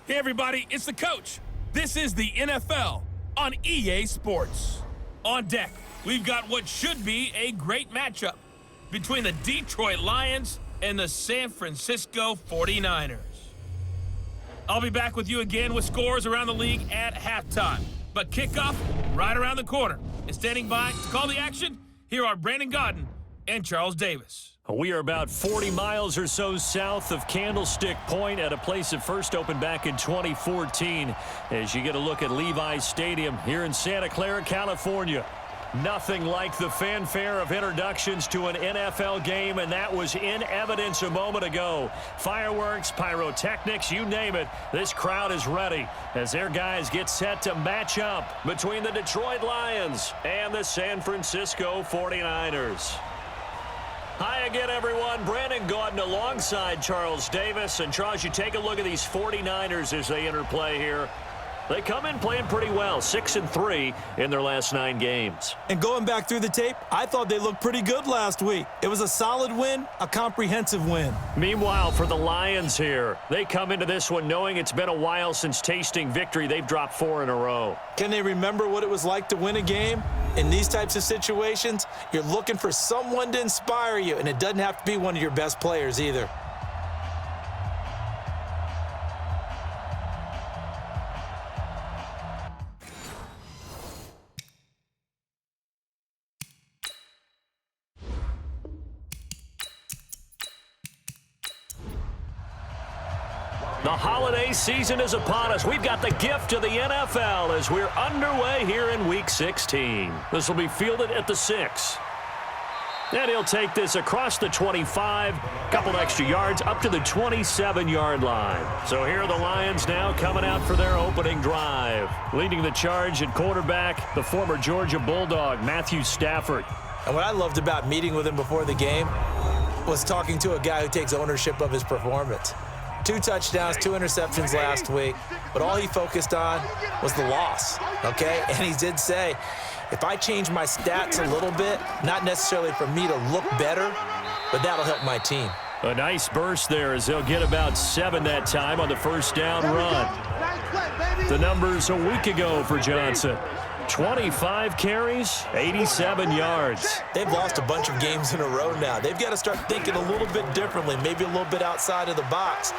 Hey everybody, it's the coach. This is the NFL on EA Sports. On deck, we've got what should be a great matchup between the Detroit Lions and the San Francisco 49ers. I'll be back with you again with scores around the league at halftime. But kickoff right around the corner. And standing by to call the action, here are Brandon Gaudin and Charles Davis. We are about 40 miles or so south of Candlestick Point at a place that first opened back in 2014 as you get a look at Levi's Stadium here in Santa Clara, California. Nothing like the fanfare of introductions to an NFL game, and that was in evidence a moment ago. Fireworks, pyrotechnics, you name it, this crowd is ready as their guys get set to match up between the Detroit Lions and the San Francisco 49ers. Hi again, everyone. Brandon Gaudin alongside Charles Davis. And, Charles, you take a look at these 49ers as they enter play here. They come in playing pretty well, 6-3 in their last 9 games. And going back through the tape, I thought they looked pretty good last week. It was a solid win, a comprehensive win. Meanwhile, for the Lions here, they come into this one knowing it's been a while since tasting victory. They've dropped 4 in a row. Can they remember what it was like to win a game? In these types of situations, you're looking for someone to inspire you, and it doesn't have to be one of your best players either. The holiday season is upon us. We've got the gift of the NFL as we're underway here in Week 16. This will be fielded at the 6. And he'll take this across the 25, couple extra yards, up to the 27-yard line. So here are the Lions now coming out for their opening drive. Leading the charge at quarterback, the former Georgia Bulldog, Matthew Stafford. And what I loved about meeting with him before the game was talking to a guy who takes ownership of his performance. 2 touchdowns, 2 interceptions last week, but all he focused on was the loss, okay? And he did say, if I change my stats a little bit, not necessarily for me to look better, but that'll help my team. A nice burst there as they'll get about 7 that time on the first down run. The numbers a week ago for Johnson. 25 carries, 87 yards. They've lost a bunch of games in a row now. They've got to start thinking a little bit differently, maybe a little bit outside of the box.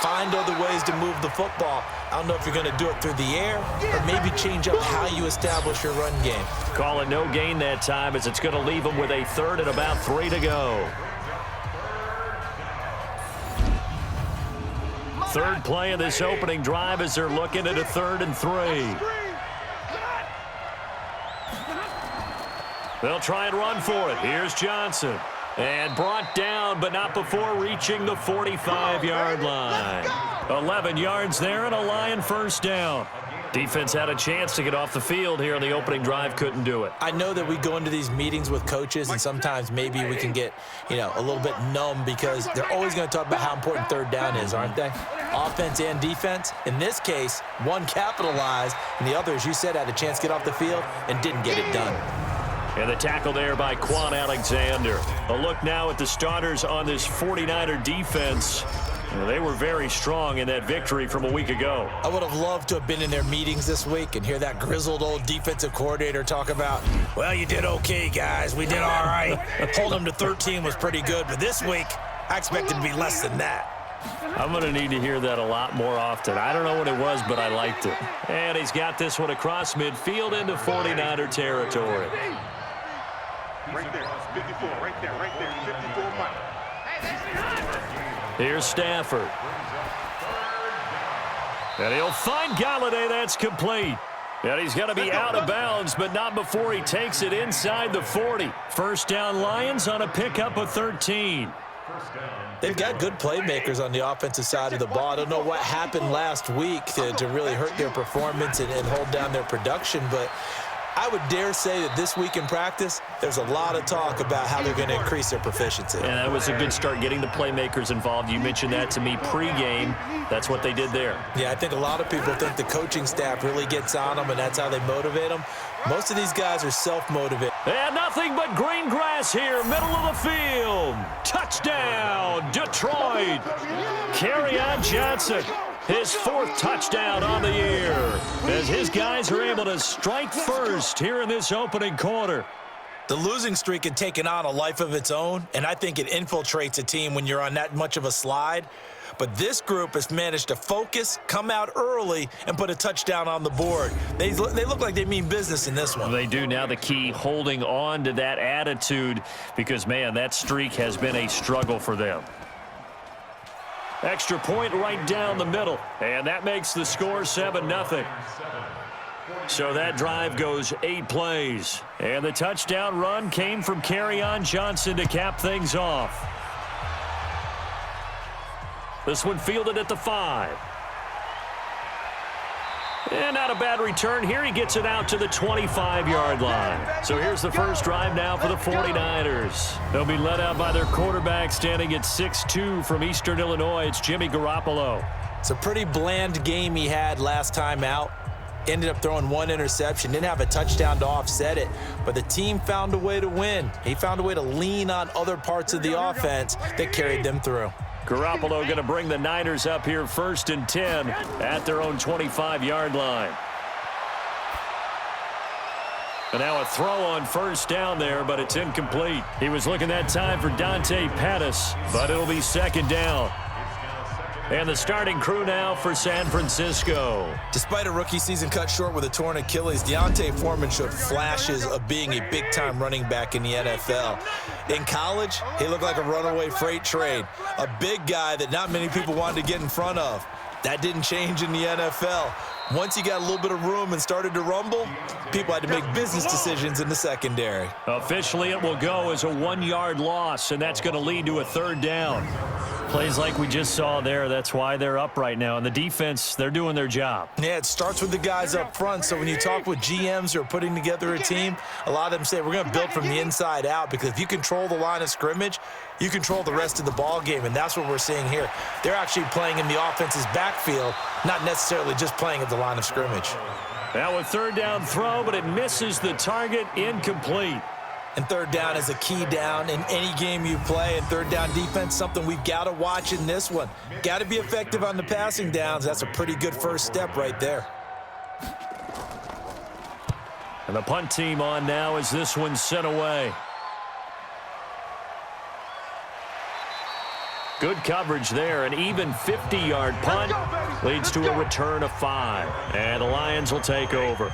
Find other ways to move the football. I don't know if you're going to do it through the air or maybe change up how you establish your run game. Call it no gain that time as it's going to leave them with a 3rd and about 3 to go. Third play of this opening drive as they're looking at a 3rd and 3. They'll try and run for it. Here's Johnson. And brought down, but not before reaching the 45-yard line. 11 yards there and a Lion first down. Defense had a chance to get off the field here on the opening drive, couldn't do it. I know that we go into these meetings with coaches, and sometimes maybe we can get, a little bit numb because they're always going to talk about how important 3rd down is, aren't they? Offense and defense. In this case, one capitalized, and the other, as you said, had a chance to get off the field and didn't get it done. And the tackle there by Quan Alexander. A look now at the starters on this 49er defense. They were very strong in that victory from a week ago. I would have loved to have been in their meetings this week and hear that grizzled old defensive coordinator talk about, well, you did okay, guys. We did all right. Holding them to 13 was pretty good. But this week, I expected to be less than that. I'm going to need to hear that a lot more often. I don't know what it was, but I liked it. And he's got this one across midfield into 49er territory. Right there, 54, right there, 54 mark. Here's Stafford. And he'll find Galladay. That's complete. And he's going to be out of bounds, but not before he takes it inside the 40. First down Lions on a pickup of 13. They've got good playmakers on the offensive side of the ball. I don't know what happened last week to really hurt their performance and hold down their production, but I would dare say that this week in practice, there's a lot of talk about how they're going to increase their proficiency. And that was a good start, getting the playmakers involved. You mentioned that to me pregame. That's what they did there. Yeah, I think a lot of people think the coaching staff really gets on them, and that's how they motivate them. Most of these guys are self-motivated. And nothing but green grass here, middle of the field. Touchdown, Detroit. Kerryon Johnson. His 4th touchdown on the year as his guys are able to strike first here in this opening quarter. The losing streak had taken on a life of its own, and I think it infiltrates a team when you're on that much of a slide. But this group has managed to focus, come out early, and put a touchdown on the board. They look like they mean business in this one. They do. Now the key, holding on to that attitude because, man, that streak has been a struggle for them. Extra point right down the middle, and that makes the score 7-0. So that drive goes 8 plays, and the touchdown run came from Kerryon Johnson to cap things off. This one fielded at the 5. And not a bad return here. He gets it out to the 25-yard line. So here's the first drive now for the 49ers. They'll be led out by their quarterback standing at 6'2" from Eastern Illinois. It's Jimmy Garoppolo. It's a pretty bland game he had last time out. Ended up throwing 1 interception. Didn't have a touchdown to offset it. But the team found a way to win. He found a way to lean on other parts of the offense that carried them through. Garoppolo going to bring the Niners up here 1st and 10 at their own 25-yard line. And now a throw on first down there, but it's incomplete. He was looking that time for Dante Pettis, but it'll be 2nd down. And the starting crew now for San Francisco. Despite a rookie season cut short with a torn Achilles, D'Onta Foreman showed flashes of being a big-time running back in the NFL. In college, he looked like a runaway freight train, a big guy that not many people wanted to get in front of. That didn't change in the NFL. Once he got a little bit of room and started to rumble, people had to make business decisions in the secondary. Officially, it will go as a 1-yard loss, and that's going to lead to a 3rd down. Plays like we just saw there, that's why they're up right now. And the defense, they're doing their job. Yeah, it starts with the guys up front. So when you talk with GMs who are putting together a team, a lot of them say we're going to build from the inside out, because if you control the line of scrimmage, you control the rest of the ball game, and that's what we're seeing here. They're actually playing in the offense's backfield, not necessarily just playing at the line of scrimmage. Now a 3rd down throw, but it misses the target, incomplete. And 3rd down is a key down in any game you play. And 3rd down defense, something we've got to watch in this one. Got to be effective on the passing downs. That's a pretty good first step right there. And the punt team on now as this one's sent away. Good coverage there. An even 50-yard punt leads to a return of 5. And the Lions will take over.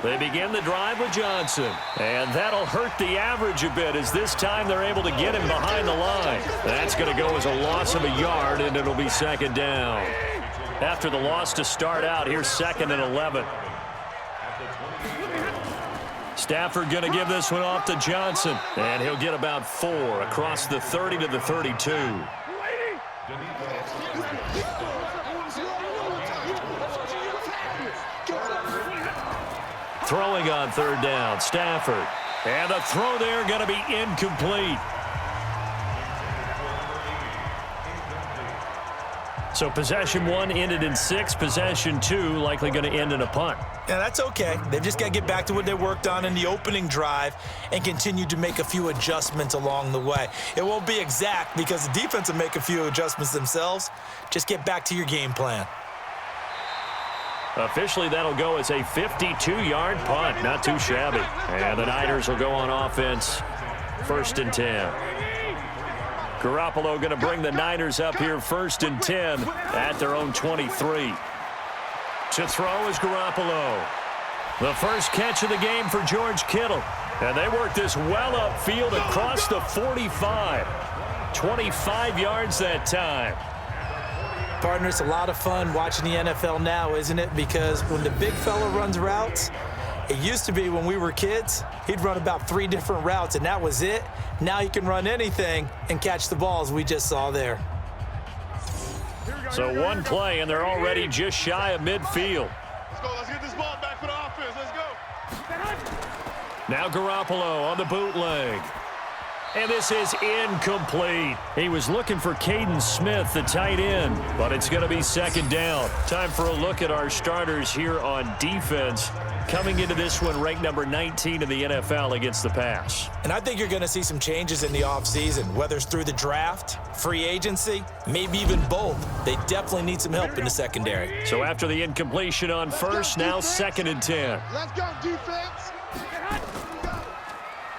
They begin the drive with Johnson, and that'll hurt the average a bit as this time they're able to get him behind the line. That's going to go as a loss of a yard, and it'll be 2nd down. After the loss to start out, here's 2nd and 11. Stafford going to give this one off to Johnson, and he'll get about 4 across the 30 to the 32. Throwing on 3rd down, Stafford. And the throw there going to be incomplete. So possession 1 ended in 6. Possession 2 likely going to end in a punt. Yeah, that's okay. They've just got to get back to what they worked on in the opening drive and continue to make a few adjustments along the way. It won't be exact because the defense will make a few adjustments themselves. Just get back to your game plan. Officially, that'll go as a 52-yard punt. Not too shabby. And the Niners will go on offense. 1st and 10. Garoppolo going to bring the Niners up here 1st and 10 at their own 23. To throw is Garoppolo. The first catch of the game for George Kittle. And they work this well upfield across the 45. 25 yards that time. Partner, it's a lot of fun watching the NFL now, isn't it? Because when the big fella runs routes, it used to be when we were kids, he'd run about 3 different routes, and that was it. Now he can run anything and catch the balls we just saw there. So one play, and they're already just shy of midfield. Let's go. Let's get this ball back for the offense. Let's go. Now Garoppolo on the bootleg. and this is incomplete. He was looking for Caden Smith, the tight end, but it's going to be second down. Time for a look at our starters here on defense. Coming into this one, ranked number 19 in the NFL against the pass. And I think you're going to see some changes in the offseason, whether it's through the draft, free agency, maybe even both. They definitely need some help in the secondary. So after the incompletion on first, now second and 10. Let's go, defense.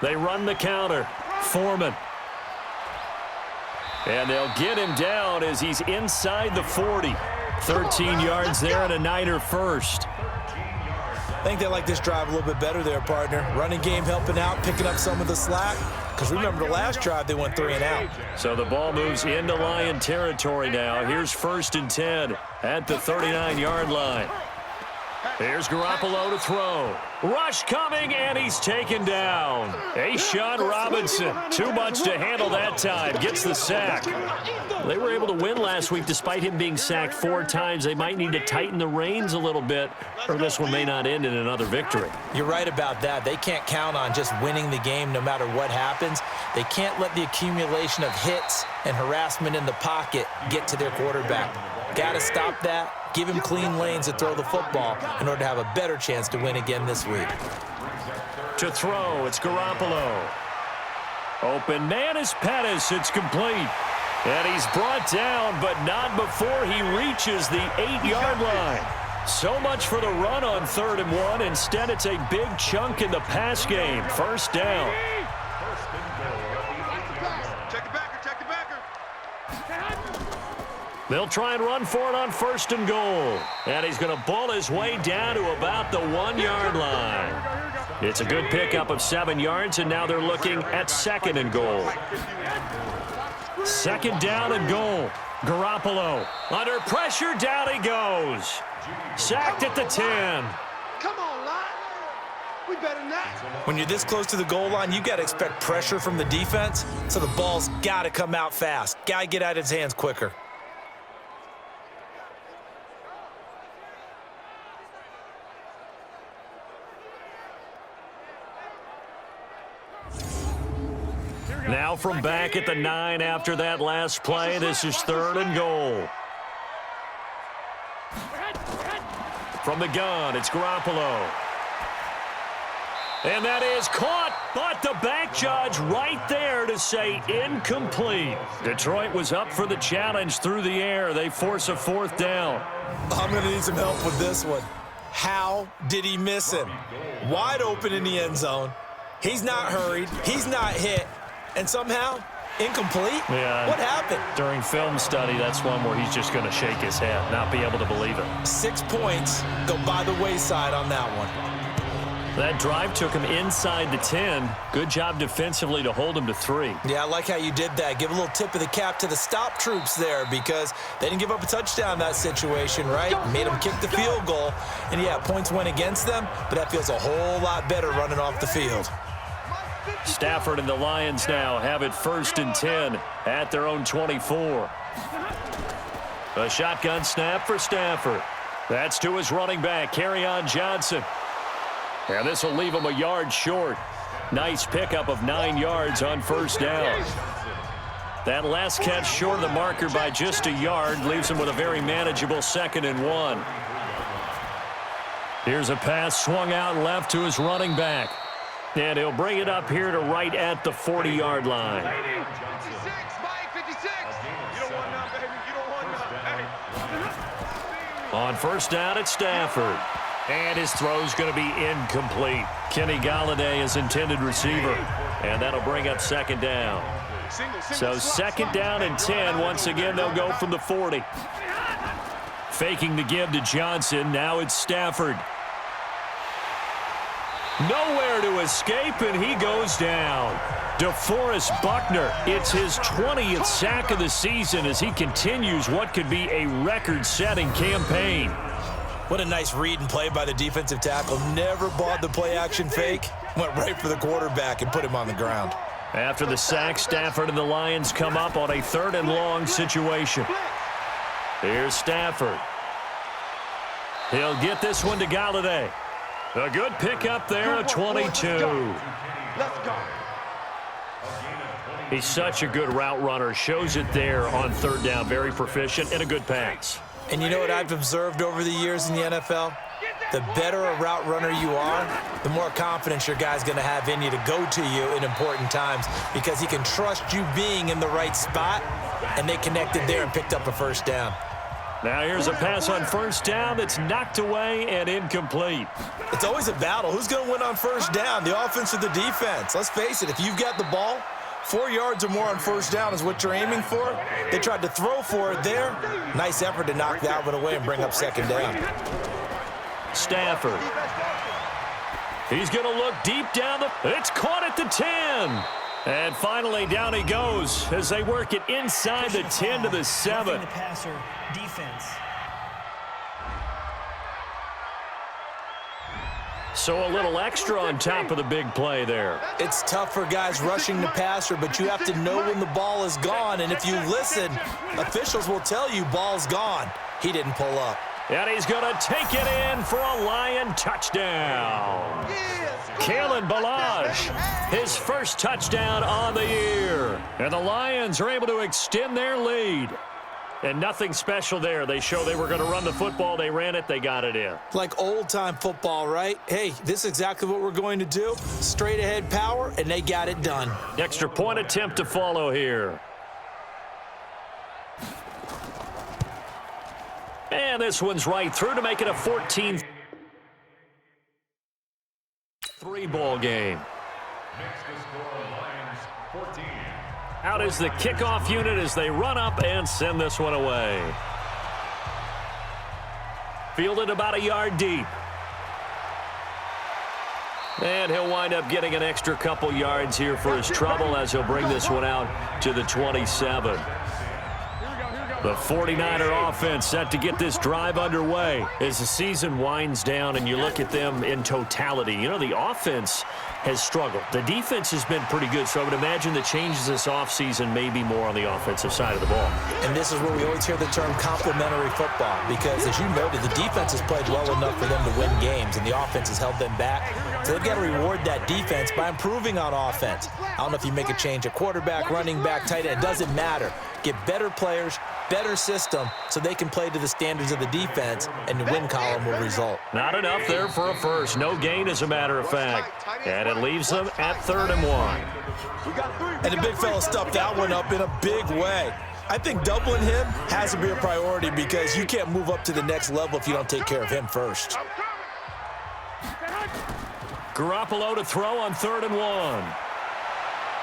They run the counter. Foreman. And they'll get him down as he's inside the 40. 13 yards there and a Niner first. I think they like this drive a little bit better there, partner. Running game helping out, picking up some of the slack. Because remember the last drive, they went 3 and out. So the ball moves into Lion territory now. Here's first and 10 at the 39-yard line. Here's Garoppolo to throw. Rush coming, and he's taken down. A'Shawn Robinson, too much to handle that time, gets the sack. They were able to win last week despite him being sacked 4 times. They might need to tighten the reins a little bit, or this one may not end in another victory. You're right about that. They can't count on just winning the game no matter what happens. They can't let the accumulation of hits and harassment in the pocket get to their quarterback. Got to stop that. Give him clean lanes to throw the football in order to have a better chance to win again this week. To throw, it's Garoppolo. Open man is Pettis. It's complete. And he's brought down, but not before he reaches the 8-yard line. So much for the run on 3rd and 1. Instead, it's a big chunk in the pass game. First down. Check the backer, check the backer. They'll try and run for it on 1st and goal. And he's going to ball his way down to about the 1-yard line. It's a good pickup of 7 yards, and now they're looking at 2nd and goal. 2nd down and goal. Garoppolo under pressure, down he goes. Sacked at the 10. Come on, line. We better than that. When you're this close to the goal line, you got to expect pressure from the defense, so the ball's got to come out fast. Got to get out of his hands quicker. Now from back at the 9 after that last play, this is 3rd and goal. From the gun, it's Garoppolo. And that is caught, but the back judge right there to say incomplete. Detroit was up for the challenge through the air. They force a 4th down. I'm going to need some help with this one. How did he miss him? Wide open in the end zone. He's not hurried. He's not hit. And somehow, incomplete? Yeah. What happened? During film study, that's one where he's just going to shake his head, not be able to believe it. 6 points go by the wayside on that one. That drive took him inside the 10. Good job defensively to hold him to 3. Yeah, I like how you did that. Give a little tip of the cap to the stop troops there because they didn't give up a touchdown in that situation, right? Made them kick the field goal. And, yeah, points went against them, but that feels a whole lot better running off the field. Stafford and the Lions now have it 1st and 10 at their own 24. A shotgun snap for Stafford. That's to his running back, Kerryon Johnson. And this will leave him a yard short. Nice pickup of 9 yards on 1st down. That last catch short of the marker by just a yard leaves him with a very manageable 2nd and 1. Here's a pass swung out left to his running back. And he'll bring it up here to right at the 40-yard line. 56, Mike, 56. You don't want none, baby. You don't want none. Hey. On 1st down, it's Stafford. And his throw's going to be incomplete. Kenny Golladay is intended receiver. And that'll bring up 2nd down. So 2nd down and 10. Once again, they'll go from the 40. Faking the give to Johnson. Now it's Stafford. Nowhere to escape, and he goes down. DeForest Buckner, it's his 20th sack of the season as he continues what could be a record-setting campaign. What a nice read and play by the defensive tackle. Never bought the play-action fake. Went right for the quarterback and put him on the ground. After the sack, Stafford and the Lions come up on a 3rd and long situation. Here's Stafford. He'll get this one to Golladay. A good pickup there at 22. Let's go. He's such a good route runner. Shows it there on third down. Very proficient and a good pass. And you know what I've observed over the years in the NFL? The better a route runner you are, the more confidence your guy's going to have in you to go to you in important times because he can trust you being in the right spot, and they connected there and picked up a first down. Now here's a pass on first down that's knocked away and incomplete. It's always a battle. Who's going to win on first down, the offense or the defense? Let's face it, if you've got the ball, 4 yards or more on first down is what you're aiming for. They tried to throw for it there. Nice effort to knock that one away and bring up second down. Stafford. He's going to look deep down the... It's caught at the 10. And finally, down he goes as they work it inside the 10 to the 7. The passer defense. So a little extra on top of the big play there. It's tough for guys rushing the passer, but you have to know when the ball is gone. And if you listen, officials will tell you ball's gone. He didn't pull up. And he's going to take it in for a Lion touchdown. Kalen Ballage, his first touchdown on the year. And the Lions are able to extend their lead. And nothing special there. They show they were going to run the football. They ran it. They got it in. Like old-time football, right? Hey, this is exactly what we're going to do. Straight-ahead power, and they got it done. Extra point attempt to follow here. And this one's right through to make it a 14-3 ball game. Out is the kickoff unit as they run up and send this one away. Fielded about a yard deep. And he'll wind up getting an extra couple yards here for his trouble as he'll bring this one out to the 27. The 49er offense set to get this drive underway as the season winds down and you look at them in totality. You know, the offense has struggled. The defense has been pretty good, so I would imagine the changes this offseason may be more on the offensive side of the ball. And this is where we always hear the term complementary football because, as you noted, the defense has played well enough for them to win games, and the offense has held them back. So they've got to reward that defense by improving on offense. I don't know if you make a change at quarterback, running back, tight end. It doesn't matter. Get better players, better system, so they can play to the standards of the defense, and the win column will result. Not enough there for a first. No gain, as a matter of fact. And it leaves them at 3rd and 1. And the big fella stuffed that one up in a big way. I think doubling him has to be a priority because you can't move up to the next level if you don't take care of him first. Garoppolo to throw on 3rd and 1.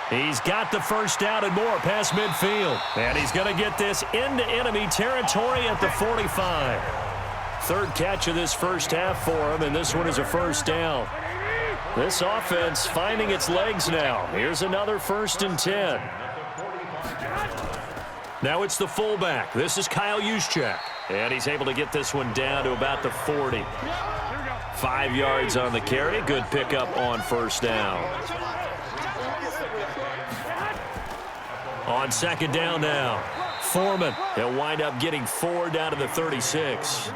He's got the first down and more past midfield. And he's going to get this into enemy territory at the 45. Third catch of this first half for him, and this one is a first down. This offense finding its legs now. Here's another 1st and 10. Now it's the fullback. This is Kyle Juszczyk. And he's able to get this one down to about the 40. 5 yards on the carry. Good pickup on first down. On second down now, Foreman. He'll wind up getting 4 down to the 36.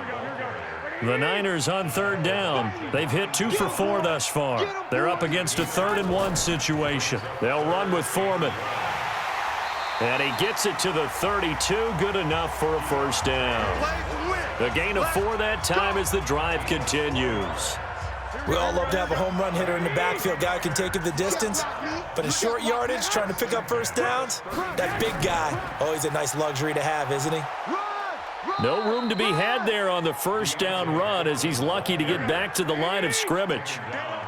The Niners on 3rd down. They've hit 2 for 4 thus far. They're up against a 3rd and 1 situation. They'll run with Foreman. And he gets it to the 32. Good enough for a first down. The gain of 4 that time as the drive continues. We all love to have a home run hitter in the backfield. Guy can take it the distance. But in short yardage, trying to pick up first downs, that big guy, always a nice luxury to have, isn't he? No room to be had there on the first down run as he's lucky to get back to the line of scrimmage.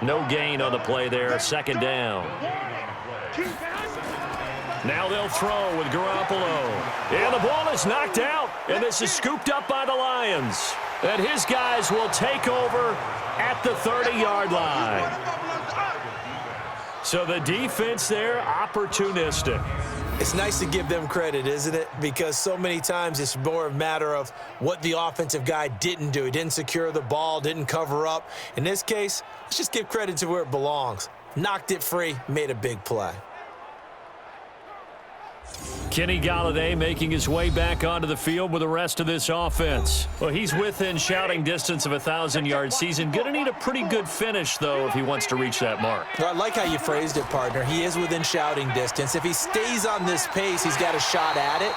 No gain on the play there, second down. Now they'll throw with Garoppolo. And the ball is knocked out, and this is scooped up by the Lions. And his guys will take over at the 30-yard line. So the defense there, opportunistic. It's nice to give them credit, isn't it? Because so many times it's more a matter of what the offensive guy didn't do. He didn't secure the ball, didn't cover up. In this case, let's just give credit to where it belongs. Knocked it free, made a big play. Kenny Golladay making his way back onto the field with the rest of this offense. Well, he's within shouting distance of a 1,000-yard season. Going to need a pretty good finish, though, if he wants to reach that mark. Well, I like how you phrased it, partner. He is within shouting distance. If he stays on this pace, he's got a shot at it.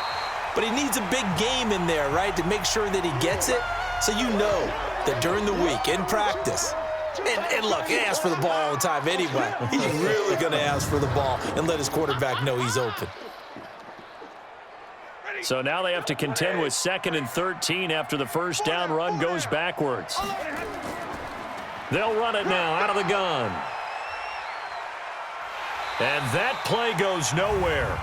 But he needs a big game in there, right, to make sure that he gets it. So you know that during the week, in practice, and look, he asks for the ball all the time anyway. He's really going to ask for the ball and let his quarterback know he's open. So now they have to contend with 2nd and 13 after the first down run goes backwards. They'll run it now out of the gun. And that play goes nowhere.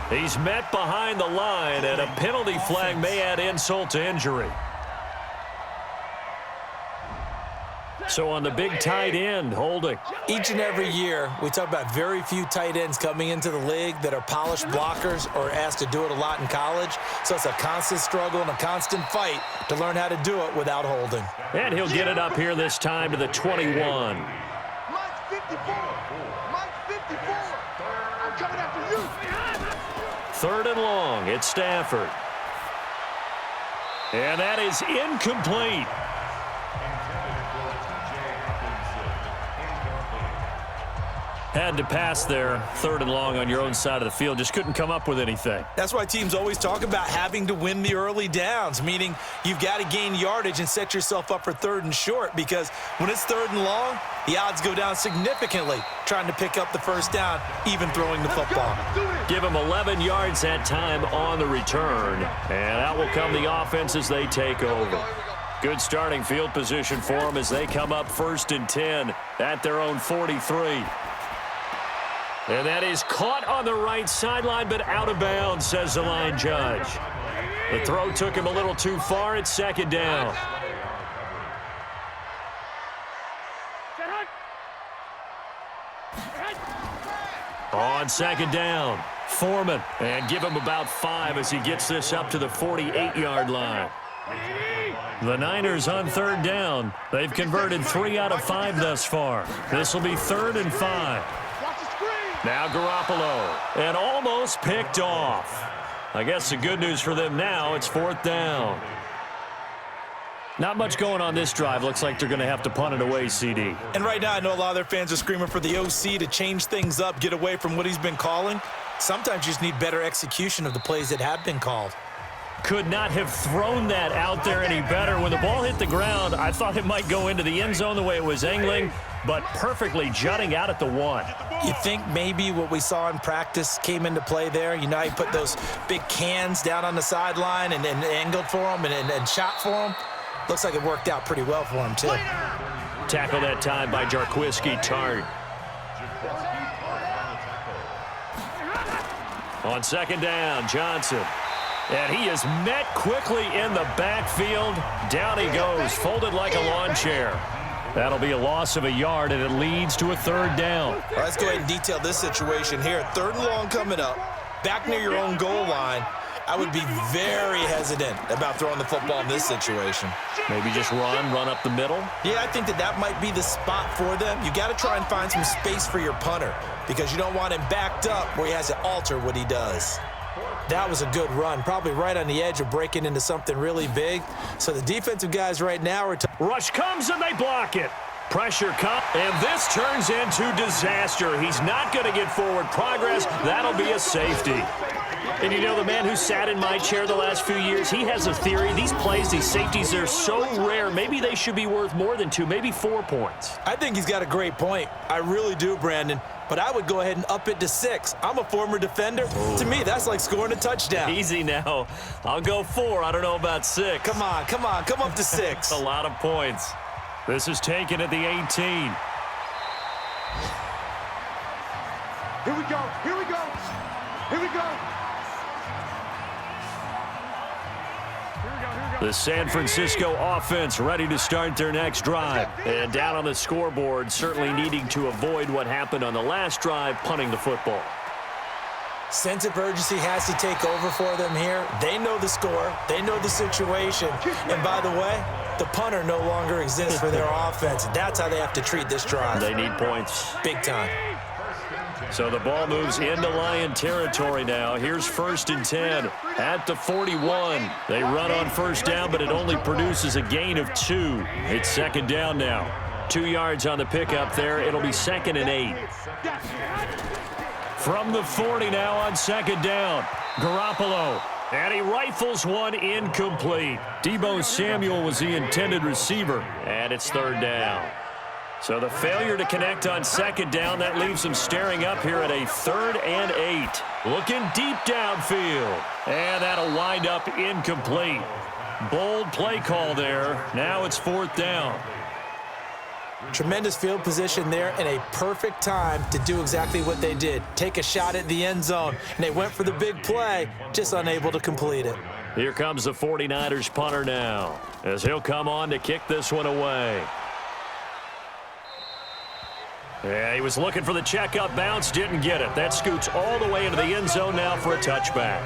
He's met behind the line, and a penalty flag may add insult to injury. So on the big tight end, holding. Each and every year, we talk about very few tight ends coming into the league that are polished blockers or asked to do it a lot in college. So it's a constant struggle and a constant fight to learn how to do it without holding. And he'll get it up here this time to the 21. Mike's 54. Mike's 54. I'm coming after you. 3rd and long. It's Stafford. And that is incomplete. Had to pass there, 3rd and long on your own side of the field. Just couldn't come up with anything. That's why teams always talk about having to win the early downs, meaning you've got to gain yardage and set yourself up for 3rd and short, because when it's 3rd and long, the odds go down significantly trying to pick up the first down, even throwing the football. Give him 11 yards that time on the return. And out will come the offense as they take over. Good starting field position for them as they come up 1st and 10 at their own 43. And that is caught on the right sideline, but out of bounds, says the line judge. The throw took him a little too far. It's 2nd down. On 2nd down, Foreman. And give him about 5 as he gets this up to the 48-yard line. The Niners on 3rd down. They've converted 3 out of 5 thus far. This will be 3rd and 5. Now Garoppolo, and almost picked off. I guess the good news for them now, it's 4th down. Not much going on this drive. Looks like they're going to have to punt it away, CD. And right now, I know a lot of their fans are screaming for the OC to change things up, get away from what he's been calling. Sometimes you just need better execution of the plays that have been called. Could not have thrown that out there any better. When the ball hit the ground, I thought it might go into the end zone the way it was angling, but perfectly jutting out at the 1. You think maybe what we saw in practice came into play there? You know, he put those big cans down on the sideline and angled for him and shot for him. Looks like it worked out pretty well for him, too. Tackle that time by Jarquiski Tartt. On 2nd down, Johnson. And he is met quickly in the backfield. Down he goes, folded like a lawn chair. That'll be a loss of a yard, and it leads to a 3rd down. All right, let's go ahead and detail this situation here. 3rd and long coming up, back near your own goal line. I would be very hesitant about throwing the football in this situation. Maybe just run up the middle? Yeah, I think that might be the spot for them. You got to try and find some space for your punter because you don't want him backed up where he has to alter what he does. That was a good run, probably right on the edge of breaking into something really big. So the defensive guys right now are... Rush comes and they block it. Pressure comes, and this turns into disaster. He's not going to get forward progress. That'll be a safety. And you know, the man who sat in my chair the last few years, he has a theory. These plays, these safeties, they're so rare. Maybe they should be worth more than 2, maybe 4 points. I think he's got a great point. I really do, Brandon. But I would go ahead and up it to 6. I'm a former defender. Ooh. To me, that's like scoring a touchdown. Easy now. I'll go 4. I don't know about 6. Come on. Come up to 6. A lot of points. This is taken at the 18. Here we go. Here we go. Here we go. The San Francisco offense ready to start their next drive. And down on the scoreboard, certainly needing to avoid what happened on the last drive, punting the football. Sense of urgency has to take over for them here. They know the score. They know the situation. And by the way, the punter no longer exists for their offense. That's how they have to treat this drive. They need points. Big time. So the ball moves into Lion territory now. Here's 1st and 10 at the 41. They run on first down, but it only produces a gain of 2. It's 2nd down now. 2 yards on the pickup there. It'll be 2nd and 8. From the 40 now on 2nd down. Garoppolo. And he rifles one incomplete. Deebo Samuel was the intended receiver. And it's 3rd down. So the failure to connect on 2nd down, that leaves them staring up here at a 3rd and 8. Looking deep downfield. And that'll wind up incomplete. Bold play call there. Now it's 4th down. Tremendous field position there and a perfect time to do exactly what they did. Take a shot at the end zone. And they went for the big play, just unable to complete it. Here comes the 49ers punter now, as he'll come on to kick this one away. Yeah, he was looking for the checkup bounce, didn't get it. That scoots all the way into the end zone now for a touchback.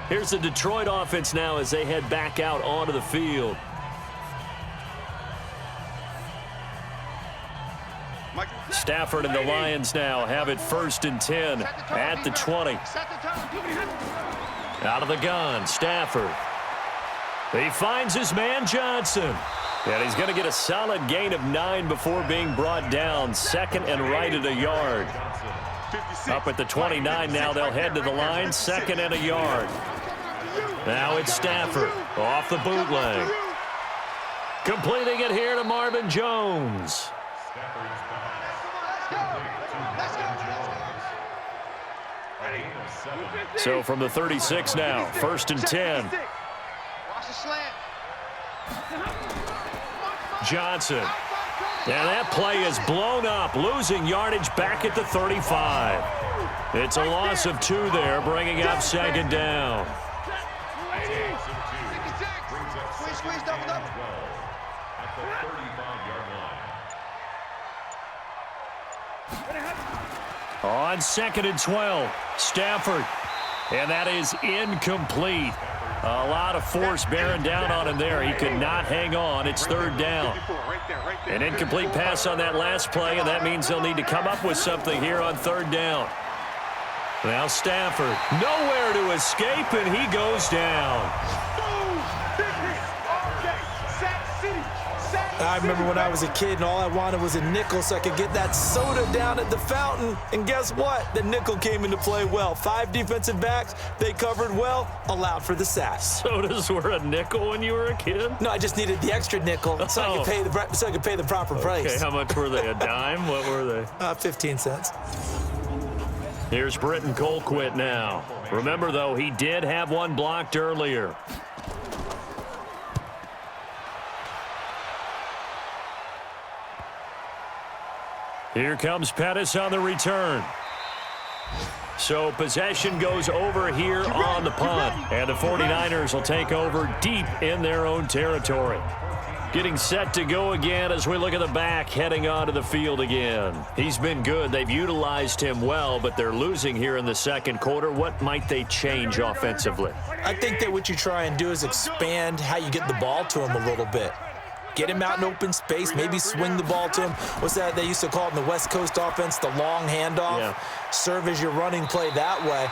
Here's the Detroit offense now as they head back out onto the field. Stafford and the Lions now have it 1st and 10 at the 20. Out of the gun, Stafford. He finds his man Johnson. And he's going to get a solid gain of 9 before being brought down. 2nd and right at a yard. Up at the 29 now, they'll head to the line. 2nd and a yard. Now it's Stafford off the bootleg. Completing it here to Marvin Jones. So from the 36 now, 1st and 10. Johnson. And that play is blown up, losing yardage back at the 35. It's a loss of 2 there, bringing up 2nd down. On 2nd and 12, Stafford. And that is incomplete. A lot of force bearing down on him there. He could not hang on. It's 3rd down. An incomplete pass on that last play, and that means they'll need to come up with something here on 3rd down. Now Stafford, nowhere to escape, and he goes down. I remember when I was a kid and all I wanted was a nickel so I could get that soda down at the fountain. And guess what? The nickel came into play well. 5 defensive backs, they covered well, allowed for the sack. Sodas were a nickel when you were a kid? No, I just needed the extra nickel so I could pay the proper price. Okay, how much were they? A dime? What were they? 15 cents. Here's Britton Colquitt now. Remember, though, he did have one blocked earlier. Here comes Pettis on the return. So possession goes over here on the punt. And the 49ers will take over deep in their own territory. Getting set to go again as we look at the back heading onto the field again. He's been good. They've utilized him well, but they're losing here in the 2nd quarter. What might they change offensively? I think that what you try and do is expand how you get the ball to him a little bit. Get him out in open space, maybe swing the ball to him. What's that they used to call it in the West Coast offense, the long handoff? Yeah. Serve as your running play that way,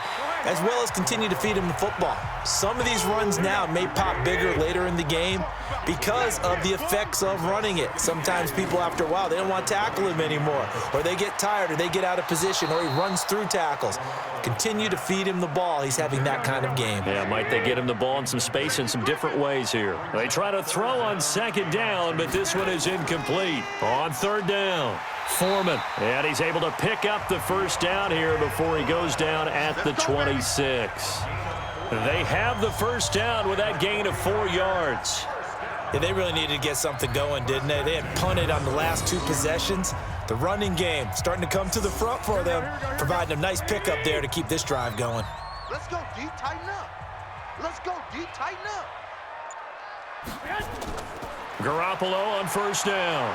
as well as continue to feed him the football. Some of these runs now may pop bigger later in the game because of the effects of running it. Sometimes people, after a while, they don't want to tackle him anymore, or they get tired, or they get out of position, or he runs through tackles. Continue to feed him the ball. He's having that kind of game. Yeah, might they get him the ball in some space in some different ways here. They try to throw on 2nd down, but this one is incomplete. On 3rd down, Foreman. And he's able to pick up the 1st down here before he goes down at the 26. They have the 1st down with that gain of 4 yards. Yeah, they really needed to get something going, didn't they? They had punted on the last 2 possessions. The running game starting to come to the front for them, providing a nice pickup there to keep this drive going. Let's go deep, tighten up. Let's go deep, tighten up. Garoppolo on 1st down.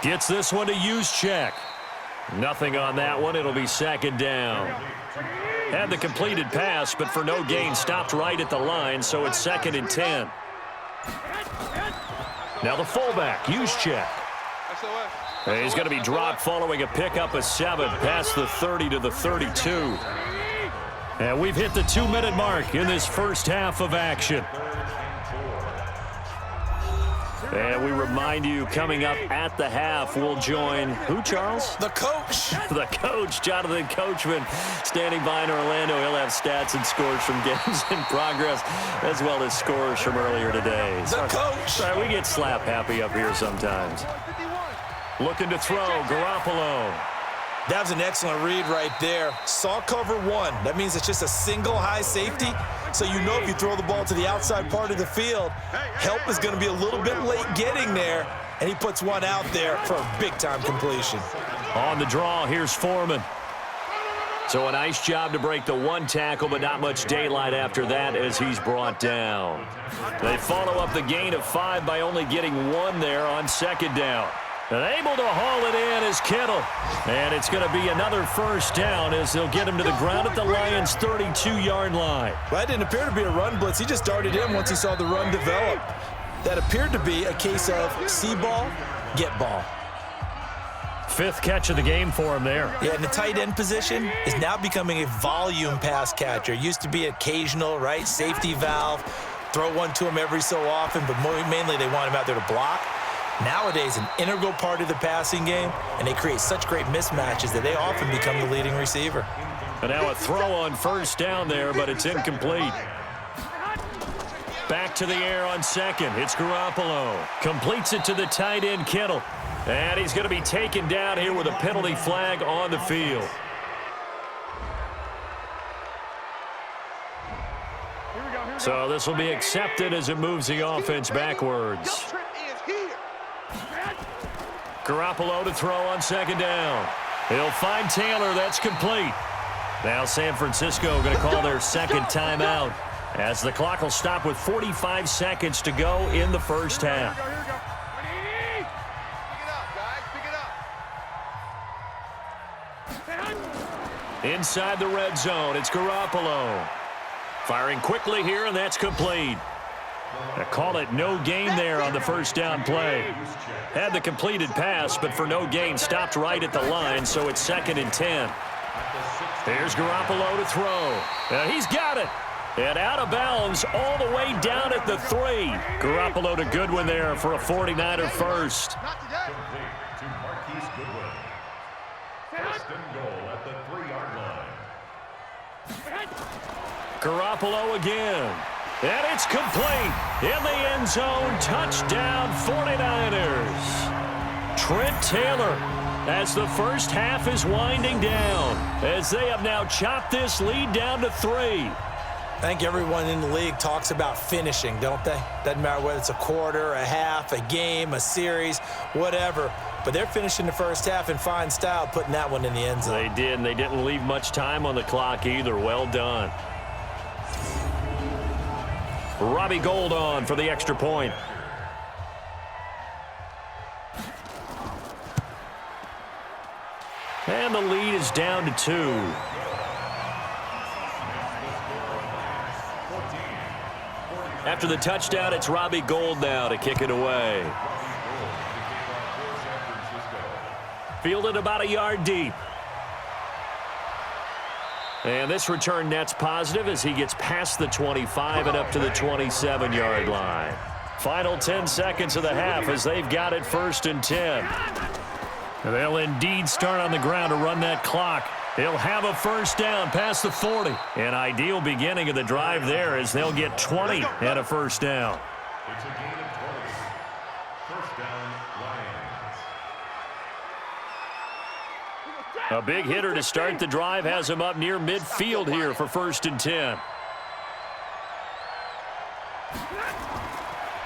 Gets this one to Juszczyk. Nothing on that one. It'll be 2nd down. Had the completed pass, but for no gain, stopped right at the line, so it's 2nd and 10. Now the fullback, Juszczyk. And he's going to be dropped following a pickup of 7 past the 30 to the 32. And we've hit the 2-minute mark in this first half of action. And we remind you, coming up at the half, we'll join who, Charles? The coach. The coach, Jonathan Coachman, standing by in Orlando. He'll have stats and scores from games in progress, as well as scores from earlier today. The coach. Sorry, we get slap happy up here sometimes. Looking to throw, Garoppolo. That was an excellent read right there. Saw cover 1. That means it's just a single high safety. So you know if you throw the ball to the outside part of the field, help is going to be a little bit late getting there. And he puts one out there for a big-time completion. On the draw, here's Foreman. So a nice job to break the 1 tackle, but not much daylight after that as he's brought down. They follow up the gain of 5 by only getting 1 there on 2nd down. And able to haul it in is Kittle. And it's going to be another first down as they'll get him to the ground at the Lions' 32-yard line. Well, that didn't appear to be a run blitz. He just darted in once he saw the run develop. That appeared to be a case of see ball, get ball. 5th catch of the game for him there. Yeah, and the tight end position is now becoming a volume pass catcher. Used to be occasional, right? Safety valve. Throw one to him every so often, but mainly they want him out there to block. Nowadays, an integral part of the passing game, and they create such great mismatches that they often become the leading receiver. And now a throw on first down there, but it's incomplete. Back to the air on 2nd. It's Garoppolo. Completes it to the tight end, Kittle. And he's going to be taken down here with a penalty flag on the field. So this will be accepted as it moves the offense backwards. Garoppolo to throw on 2nd down. He'll find Taylor. That's complete. Now San Francisco going to call their 2nd timeout as the clock will stop with 45 seconds to go in the first half. Inside the red zone, it's Garoppolo. Firing quickly here, and that's complete. They call it no gain there on the first down play. Had the completed pass, but for no gain, stopped right at the line, so it's 2nd and 10. Here's Garoppolo to throw. He's got it. And out of bounds all the way down at the 3. Garoppolo to Goodwin there for a 49er first. To Marquise Goodwin. 1st and goal at the 3-yard line. Garoppolo again. And it's complete. In the end zone, touchdown 49ers. Trent Taylor as the first half is winding down as they have now chopped this lead down to 3. I think everyone in the league talks about finishing, don't they? Doesn't matter whether it's a quarter, a half, a game, a series, whatever. But they're finishing the first half in fine style, putting that one in the end zone. They did, and they didn't leave much time on the clock either. Well done. Robbie Gould on for the extra point. And the lead is down to 2. After the touchdown, it's Robbie Gould now to kick it away. Fielded about a yard deep. And this return net's positive as he gets past the 25 and up to the 27-yard line. Final 10 seconds of the half as they've got it 1st and 10. They'll indeed start on the ground to run that clock. They'll have a first down past the 40. An ideal beginning of the drive there as they'll get 20 and a first down. It's a gain of 20. First down, Lions. A big hitter to start the drive has him up near midfield here for 1st and 10.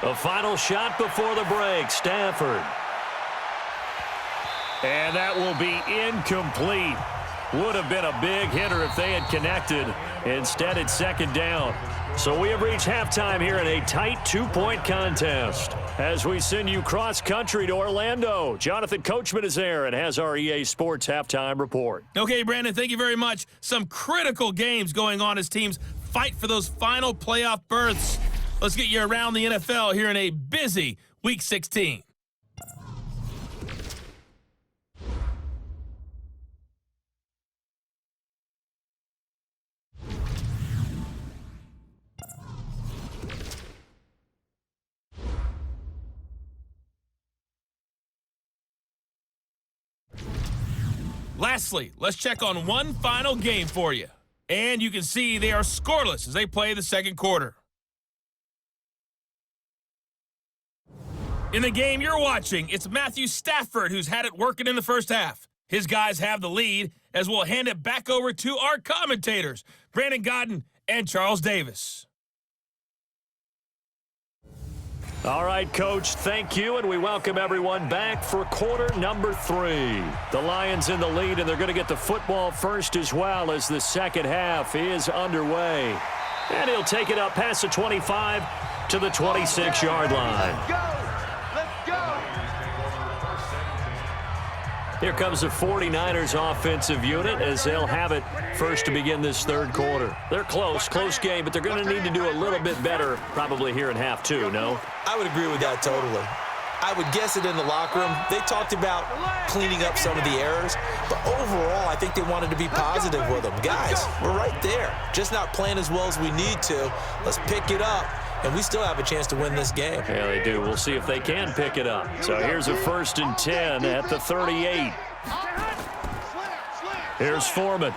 The final shot before the break, Stafford. And that will be incomplete. Would have been a big hitter if they had connected. Instead, it's 2nd down. So we have reached halftime here in a tight 2-point contest. As we send you cross-country to Orlando, Jonathan Coachman is there and has our EA Sports halftime report. Okay, Brandon, thank you very much. Some critical games going on as teams fight for those final playoff berths. Let's get you around the NFL here in a busy Week 16. Lastly, let's check on one final game for you. And you can see they are scoreless as they play the second quarter. In the game you're watching, it's Matthew Stafford who's had it working in the first half. His guys have the lead as we'll hand it back over to our commentators, Brandon Godden and Charles Davis. All right, Coach, thank you, and we welcome everyone back for quarter number 3. The Lions in the lead, and they're going to get the football first as well as the second half is underway. And he'll take it up past the 25 to the 26-yard line. Let's go! Here comes the 49ers offensive unit as they'll have it first to begin this third quarter. They're close game, but they're going to need to do a little bit better probably here in half 2, no? I would agree with that totally. I would guess it in the locker room. They talked about cleaning up some of the errors, but overall, I think they wanted to be positive with them. Guys, we're right there. Just not playing as well as we need to. Let's pick it up, and we still have a chance to win this game. Yeah, they do. We'll see if they can pick it up. So here's a 1st and 10 at the 38. Here's Foreman.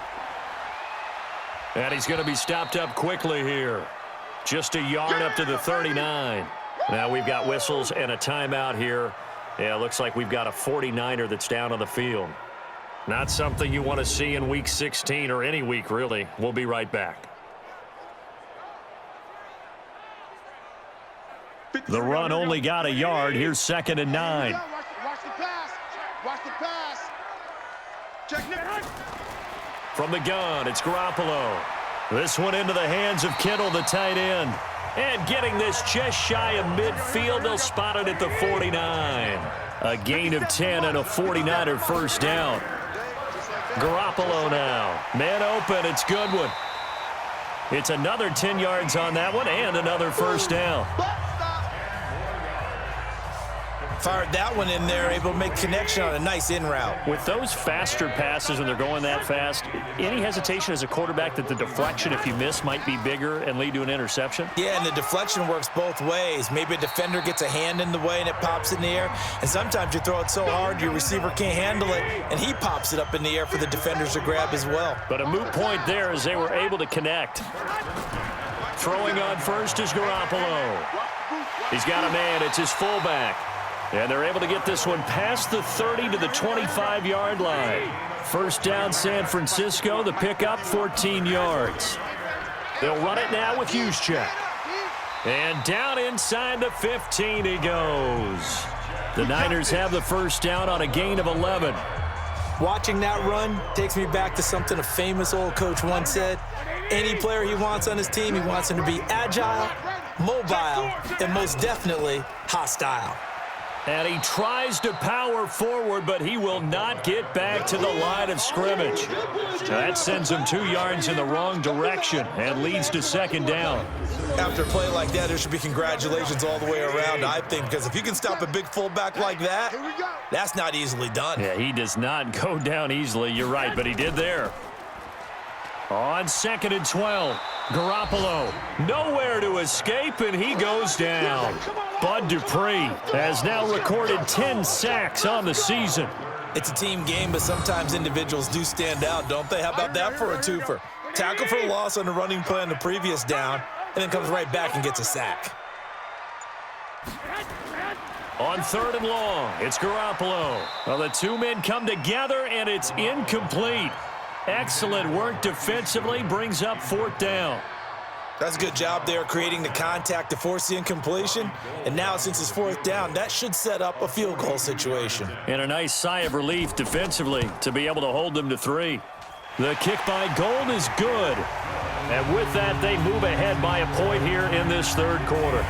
And he's going to be stopped up quickly here. Just a yard up to the 39. Now we've got whistles and a timeout here. Yeah, it looks like we've got a 49er that's down on the field. Not something you want to see in Week 16 or any week, really. We'll be right back. The run only got a yard. Here's 2nd and 9. Watch the pass. Watch the pass. Check it. From the gun, it's Garoppolo. This one into the hands of Kittle, the tight end. And getting this just shy of midfield, they'll spot it at the 49. A gain of 10 and a 49er first down. Garoppolo now. Man open, it's Goodwin. It's another 10 yards on that one and another first down. Fired that one in there, able to make connection on a nice in route. With those faster passes when they're going that fast, any hesitation as a quarterback that the deflection, if you miss, might be bigger and lead to an interception? Yeah, and the deflection works both ways. Maybe a defender gets a hand in the way and it pops in the air, and sometimes you throw it so hard your receiver can't handle it, and he pops it up in the air for the defenders to grab as well. But a moot point there as they were able to connect. Throwing on first is Garoppolo. He's got a man. It's his fullback. And they're able to get this one past the 30 to the 25-yard line. First down, San Francisco. The pickup, 14 yards. They'll run it now with Juszczyk. And down inside the 15 he goes. The Niners have the first down on a gain of 11. Watching that run takes me back to something a famous old coach once said. Any player he wants on his team, he wants him to be agile, mobile, and most definitely hostile. And he tries to power forward, but he will not get back to the line of scrimmage. That sends him 2 yards in the wrong direction and leads to second down. After a play like that, there should be congratulations all the way around, I think, because if you can stop a big fullback like that, that's not easily done. Yeah, he does not go down easily. You're right, but he did there. On 2nd and 12, Garoppolo nowhere to escape, and he goes down. Bud Dupree has now recorded 10 sacks on the season. It's a team game, but sometimes individuals do stand out, don't they? How about that for a twofer? Tackle for a loss on the running play on the previous down, and then comes right back and gets a sack. On 3rd and long, it's Garoppolo. Well, the two men come together, and it's incomplete. Excellent work defensively, brings up 4th down. That's a good job there creating the contact to force the incompletion. And now since it's 4th down, that should set up a field goal situation. And a nice sigh of relief defensively to be able to hold them to 3. The kick by Gold is good. And with that, they move ahead by a point here in this third quarter.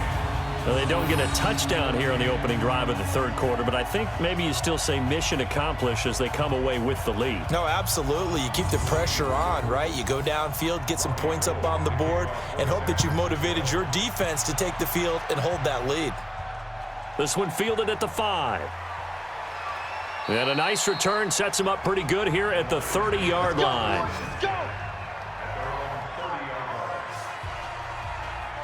Well, they don't get a touchdown here on the opening drive of the third quarter, but I think maybe you still say mission accomplished as they come away with the lead. No, absolutely. You keep the pressure on, right? You go downfield, get some points up on the board, and hope that you've motivated your defense to take the field and hold that lead. This one fielded at the 5. And a nice return sets him up pretty good here at the 30-yard line.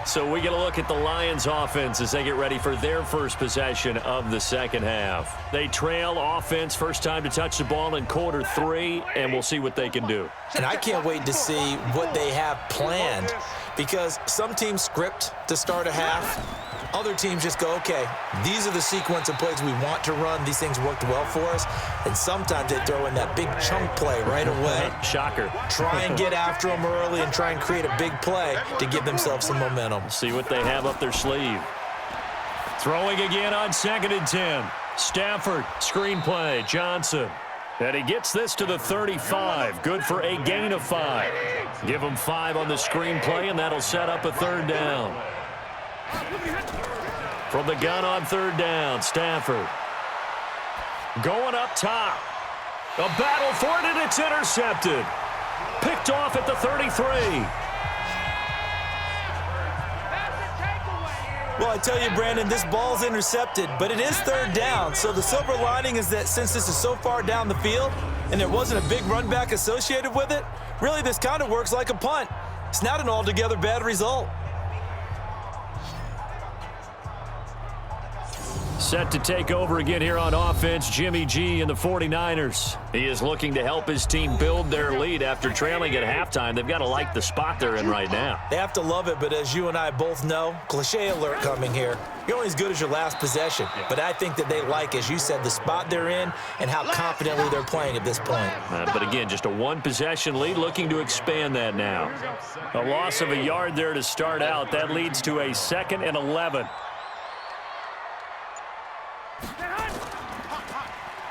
So we get a look at the Lions offense as they get ready for their first possession of the second half. They trail offense, first time to touch the ball in quarter 3, and we'll see what they can do. And I can't wait to see what they have planned, because some teams script to start a half. Other teams just go, okay, these are the sequence of plays we want to run. These things worked well for us. And sometimes they throw in that big chunk play right away. Shocker. Try and get after them early and try and create a big play to give themselves some momentum. See what they have up their sleeve. Throwing again on 2nd and 10. Stafford, screen play, Johnson. And he gets this to the 35. Good for a gain of 5. Give him 5 on the screen play, and that'll set up a 3rd down. From the gun on 3rd down, Stafford. Going up top. A battle for it, and it's intercepted. Picked off at the 33. Well, I tell you, Brandon, this ball's intercepted, but it is 3rd down. So the silver lining is that since this is so far down the field and there wasn't a big run back associated with it, really this kind of works like a punt. It's not an altogether bad result. Set to take over again here on offense, Jimmy G and the 49ers. He is looking to help his team build their lead after trailing at halftime. They've got to like the spot they're in right now. They have to love it, but as you and I both know, cliche alert coming here. You're only as good as your last possession. But I think that they like, as you said, the spot they're in and how confidently they're playing at this point. But again, just a 1-possession lead, looking to expand that now. A loss of a yard there to start out. That leads to a 2nd and 11.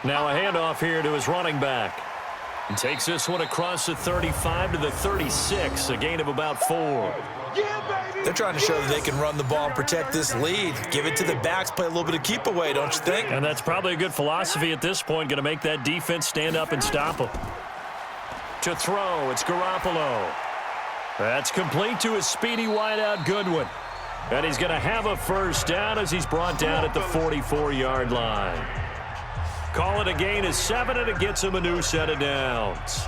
Now a handoff here to his running back. And takes this one across the 35 to the 36, a gain of about 4. They're trying to show that they can run the ball and protect this lead. Give it to the backs, play a little bit of keep away, don't you think? And that's probably a good philosophy at this point, going to make that defense stand up and stop them. To throw, it's Garoppolo. That's complete to his speedy wideout Goodwin. And he's going to have a 1st down as he's brought down at the 44-yard line. Call it a gain of 7, and it gets him a new set of downs.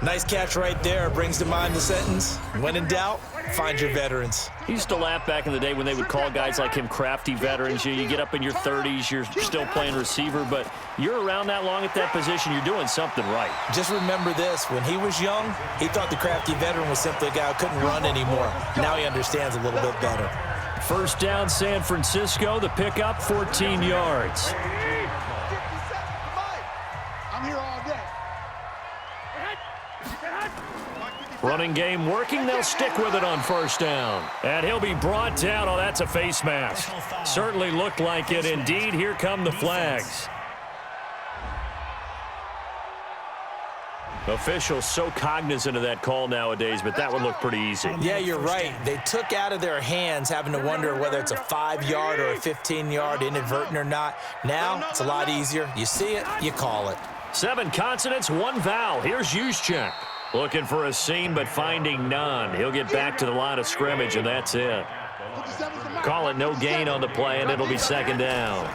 Nice catch right there. Brings to mind the sentence, when in doubt, find your veterans. He used to laugh back in the day when they would call guys like him crafty veterans. You get up in your 30s, you're still playing receiver, but you're around that long at that position, you're doing something right. Just remember this, when he was young, he thought the crafty veteran was simply a guy who couldn't run anymore. Now he understands a little bit better. 1st down, San Francisco. The pickup, 14 yards. Running game working. They'll stick with it on 1st down. And he'll be brought down. Oh, that's a face mask. Certainly looked like it. Indeed, here come the flags. Officials so cognizant of that call nowadays, but that would look pretty easy. Yeah, you're right. They took out of their hands having to wonder whether it's a 5-yard or a 15-yard, inadvertent or not. Now, it's a lot easier. You see it, you call it. 7 consonants, 1 vowel. Here's Juszczyk. Looking for a seam, but finding none. He'll get back to the line of scrimmage, and that's it. Call it no gain on the play, and it'll be 2nd down.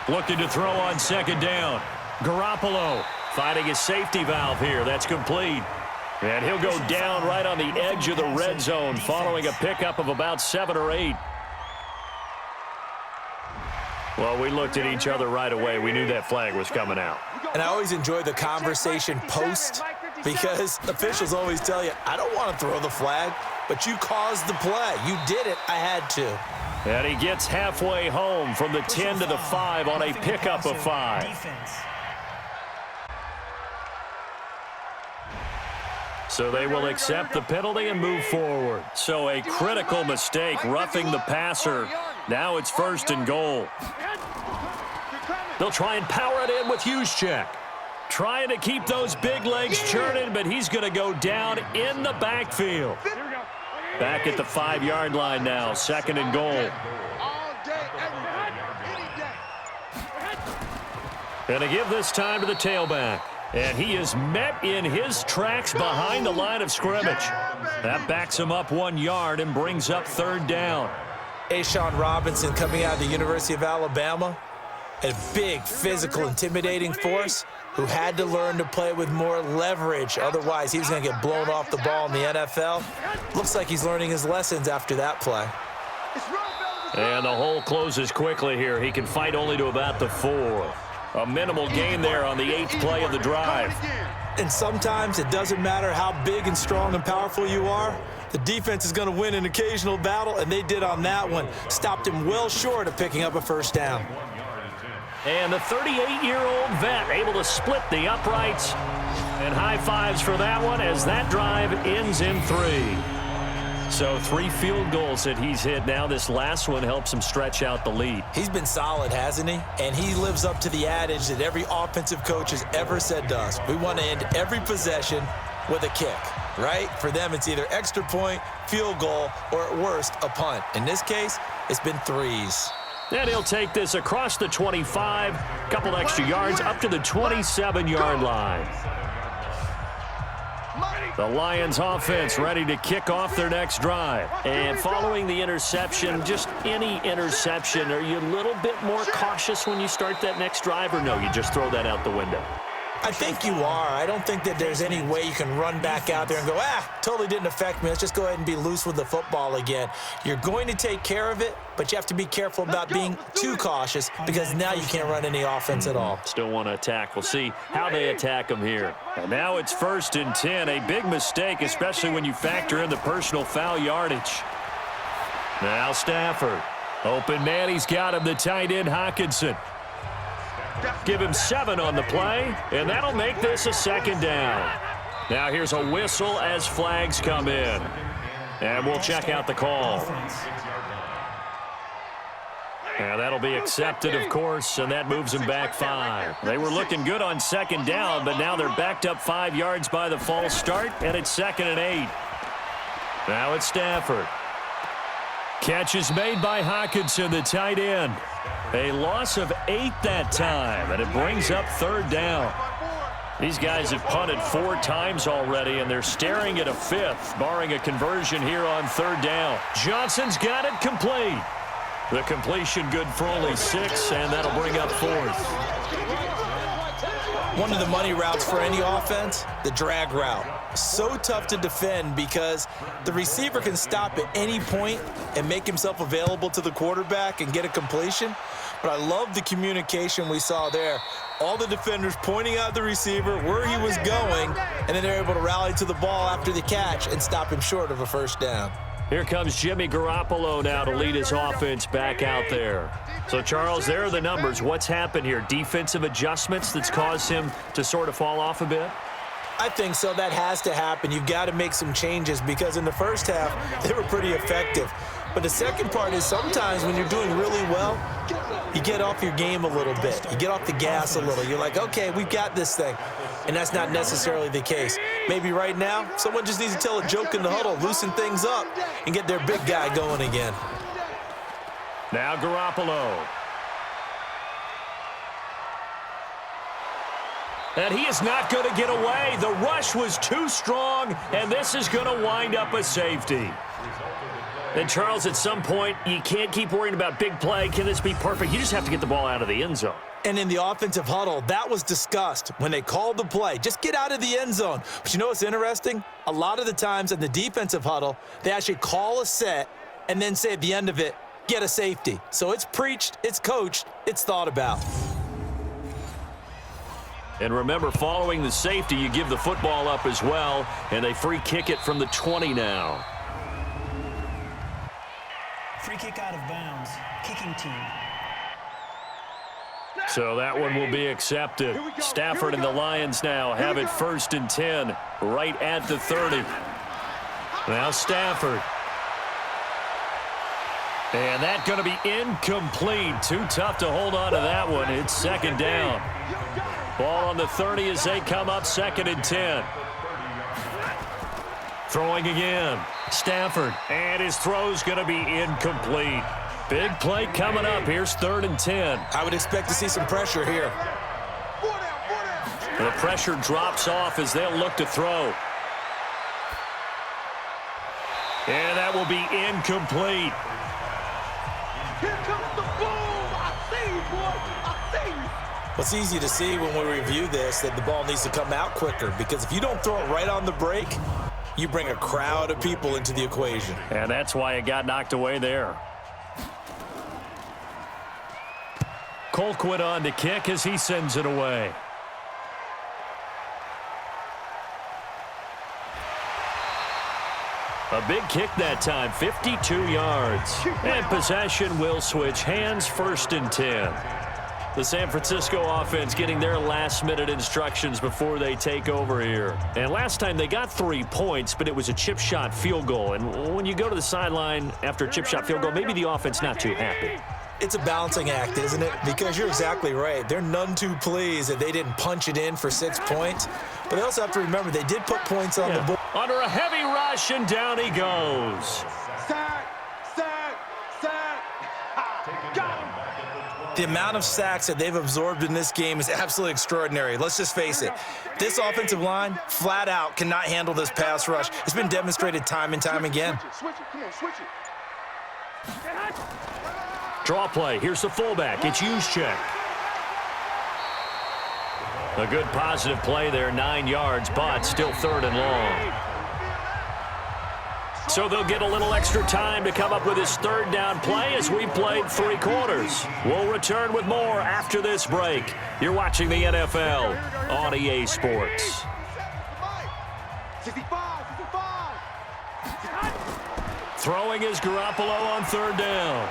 Looking to throw on 2nd down. Garoppolo finding his safety valve here. That's complete. And he'll go down right on the edge of the red zone following a pickup of about 7 or 8. Well, we looked at each other right away. We knew that flag was coming out. And I always enjoy the conversation post, because officials always tell you, I don't want to throw the flag, but you caused the play. You did it. I had to. And he gets halfway home from the 10 to the 5 on a pickup of 5. So they will accept the penalty and move forward. So a critical mistake, roughing the passer. Now it's 1st and goal. They'll try and power it in with Juszczyk. Trying to keep those big legs churning, but he's going to go down in the backfield. Back at the 5-yard line now, 2nd and goal. And to give this time to the tailback. And he is met in his tracks behind the line of scrimmage. That backs him up 1 yard and brings up 3rd down. A'Shawn Robinson coming out of the University of Alabama. A big, physical, intimidating force who had to learn to play with more leverage. Otherwise, he was going to get blown off the ball in the NFL. Looks like he's learning his lessons after that play. And the hole closes quickly here. He can fight only to about the 4. A minimal gain there on the 8th play of the drive. And sometimes it doesn't matter how big and strong and powerful you are. The defense is going to win an occasional battle, and they did on that one. Stopped him well short of picking up a first down. And the 38-year-old vet able to split the uprights. And high fives for that one as that drive ends in 3. So 3 field goals that he's hit now. This last one helps him stretch out the lead. He's been solid, hasn't he? And he lives up to the adage that every offensive coach has ever said to us. We want to end every possession with a kick, right? For them, it's either extra point, field goal, or at worst, a punt. In this case, it's been 3s. And he'll take this across the 25, couple extra yards up to the 27-yard line. The Lions offense ready to kick off their next drive. And following the interception, just any interception, are you a little bit more cautious when you start that next drive, or no, you just throw that out the window? I think you are. I don't think that there's any way you can run back out there and go, totally didn't affect me. Let's just go ahead and be loose with the football again. You're going to take care of it, but you have to be careful about being too cautious because now you can't run any offense at all. Still want to attack. We'll see how they attack them here. And now it's 1st and 10. A big mistake, especially when you factor in the personal foul yardage. Now Stafford. Open man, he's got him, the tight end Hockenson. Give him 7 on the play, and that'll make this a 2nd down. Now here's a whistle as flags come in. And we'll check out the call. And that'll be accepted, of course, and that moves them back 5. They were looking good on 2nd down, but now they're backed up 5 yards by the false start, and it's 2nd and 8. Now it's Stafford. Catch is made by Hockenson, the tight end. A loss of 8 that time, and it brings up 3rd down. These guys have punted 4 times already, and they're staring at a 5th, barring a conversion here on 3rd down. Johnson's got it complete. The completion good for only 6, and that'll bring up 4th. One of the money routes for any offense, the drag route. So tough to defend because the receiver can stop at any point and make himself available to the quarterback and get a completion. But I love the communication we saw there. All the defenders pointing out the receiver, where he was going, and then they're able to rally to the ball after the catch and stop him short of a first down. Here comes Jimmy Garoppolo now to lead his offense back out there. So, Charles, there are the numbers. What's happened here? Defensive adjustments that's caused him to sort of fall off a bit? I think so. That has to happen. You've got to make some changes because in the first half, they were pretty effective. But the second part is sometimes when you're doing really well, you get off your game a little bit. You get off the gas a little. You're like, okay, we've got this thing. And that's not necessarily the case. Maybe right now, someone just needs to tell a joke in the huddle, loosen things up, and get their big guy going again. Now Garoppolo. And he is not going to get away. The rush was too strong, and this is going to wind up a safety. And, Charles, at some point, you can't keep worrying about big play. Can this be perfect? You just have to get the ball out of the end zone. And in the offensive huddle, that was discussed when they called the play. Just get out of the end zone. But you know what's interesting? A lot of the times in the defensive huddle, they actually call a set and then say at the end of it, get a safety. So it's preached, it's coached, it's thought about. And remember, following the safety, you give the football up as well, and they free kick it from the 20 now. Free kick out of bounds. Kicking team. So that one will be accepted. Stafford and the Lions now have it 1st and 10, right at the 30. Now Stafford. And that's going to be incomplete. Too tough to hold on to that one. It's 2nd down. Ball on the 30 as they come up 2nd and 10. Throwing again. Stafford. And his throw's going to be incomplete. Big play coming up. Here's 3rd and 10. I would expect to see some pressure here. The pressure drops off as they'll look to throw. And that will be incomplete. Here comes the boom. I see you, boy. I see It's easy to see when we review this that the ball needs to come out quicker, because if you don't throw it right on the break, you bring a crowd of people into the equation. And that's why it got knocked away there. Colquitt on to kick as he sends it away. A big kick that time, 52 yards. And possession will switch hands, 1st and 10. The San Francisco offense getting their last-minute instructions before they take over here. And last time they got 3 points, but it was a chip shot field goal. And when you go to the sideline after a chip shot field goal, maybe the offense not too happy. It's a balancing act, isn't it? Because you're exactly right. They're none too pleased that they didn't punch it in for 6 points. But they also have to remember they did put points on the board. Under a heavy rush, and down he goes. Sack, sack, sack. Got him. The amount of sacks that they've absorbed in this game is absolutely extraordinary. Let's just face it. This offensive line, flat out, cannot handle this pass rush. It's been demonstrated time and time again. Switch it. Come on, switch it. Draw play. Here's the fullback. It's Juszczyk. A good positive play there, 9 yards, but still 3rd and long. So they'll get a little extra time to come up with his 3rd down play as we played 3 quarters. We'll return with more after this break. You're watching the NFL on EA Sports. 65. Throwing is Garoppolo on 3rd down.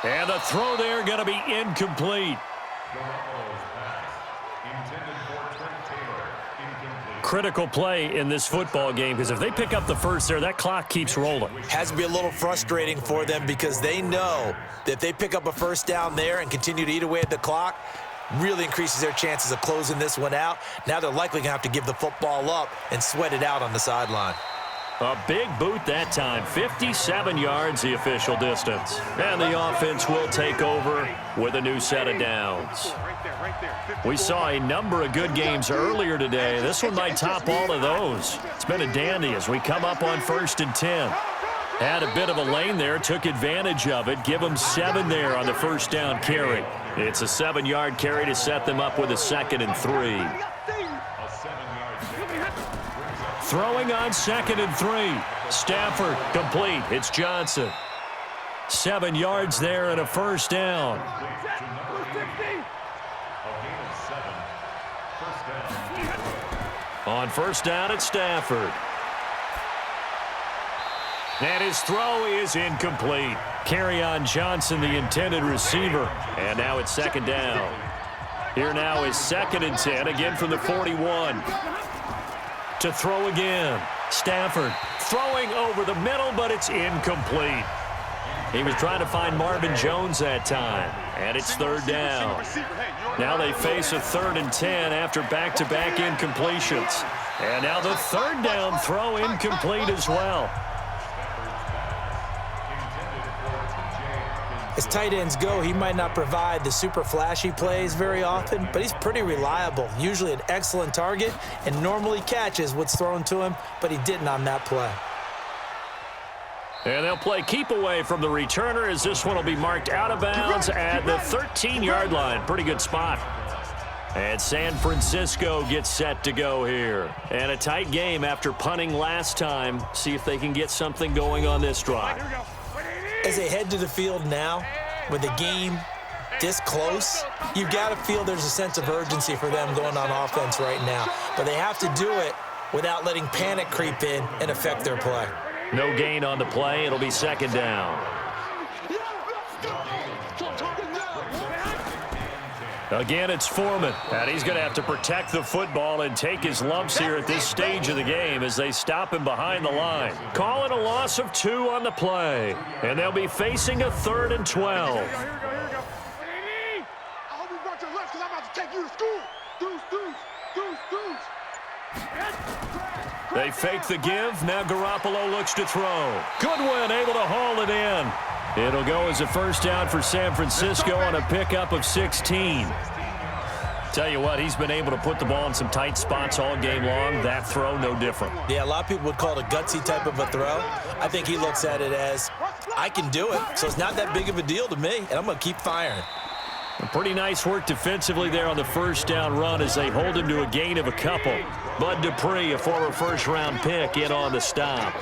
And the throw there going to be incomplete. Critical play in this football game, because if they pick up the first there, that clock keeps rolling. Has to be a little frustrating for them because they know that if they pick up a 1st down there and continue to eat away at the clock, really increases their chances of closing this one out. Now they're likely going to have to give the football up and sweat it out on the sideline. A big boot that time, 57 yards the official distance. And the offense will take over with a new set of downs. We saw a number of good games earlier today. This one might top all of those. It's been a dandy as we come up on 1st and 10. Had a bit of a lane there, took advantage of it. Give them 7 there on the 1st down carry. It's a 7-yard carry to set them up with a 2nd and 3. Throwing on 2nd and 3. Stafford complete. It's Johnson. 7 yards there and a 1st down. On 1st down, it's Stafford. And his throw is incomplete. Kerryon Johnson, the intended receiver. And now it's 2nd down. Here now is 2nd and 10, again from the 41. To throw again. Stafford throwing over the middle, but it's incomplete. He was trying to find Marvin Jones that time. And it's 3rd down. Now they face a 3rd and 10 after back-to-back incompletions. And now the 3rd down throw incomplete as well. As tight ends go, he might not provide the super flashy plays very often, but he's pretty reliable, usually an excellent target, and normally catches what's thrown to him, but he didn't on that play. And they'll play keep away from the returner as this one will be marked out of bounds at the 13-yard line. Pretty good spot. And San Francisco gets set to go here. And a tight game after punting last time. See if they can get something going on this drive. As they head to the field now, with the game this close, you've got to feel there's a sense of urgency for them going on offense right now. But they have to do it without letting panic creep in and affect their play. No gain on the play. It'll be 2nd down. Again, it's Foreman. And he's going to have to protect the football and take his lumps here at this stage of the game as they stop him behind the line. Call it a loss of 2 on the play. And they'll be facing a 3rd and 12. I hope you brought your lunch because I'm about to take you to school. Deuce. They fake the give. Now Garoppolo looks to throw. Goodwin able to haul it in. It'll go as a 1st down for San Francisco on a pickup of 16. Tell you what, he's been able to put the ball in some tight spots all game long. That throw, no different. Yeah, a lot of people would call it a gutsy type of a throw. I think he looks at it as, I can do it, so it's not that big of a deal to me, and I'm going to keep firing. Pretty nice work defensively there on the first down run as they hold him to a gain of a couple. Bud Dupree, a former first-round pick, in on the stop.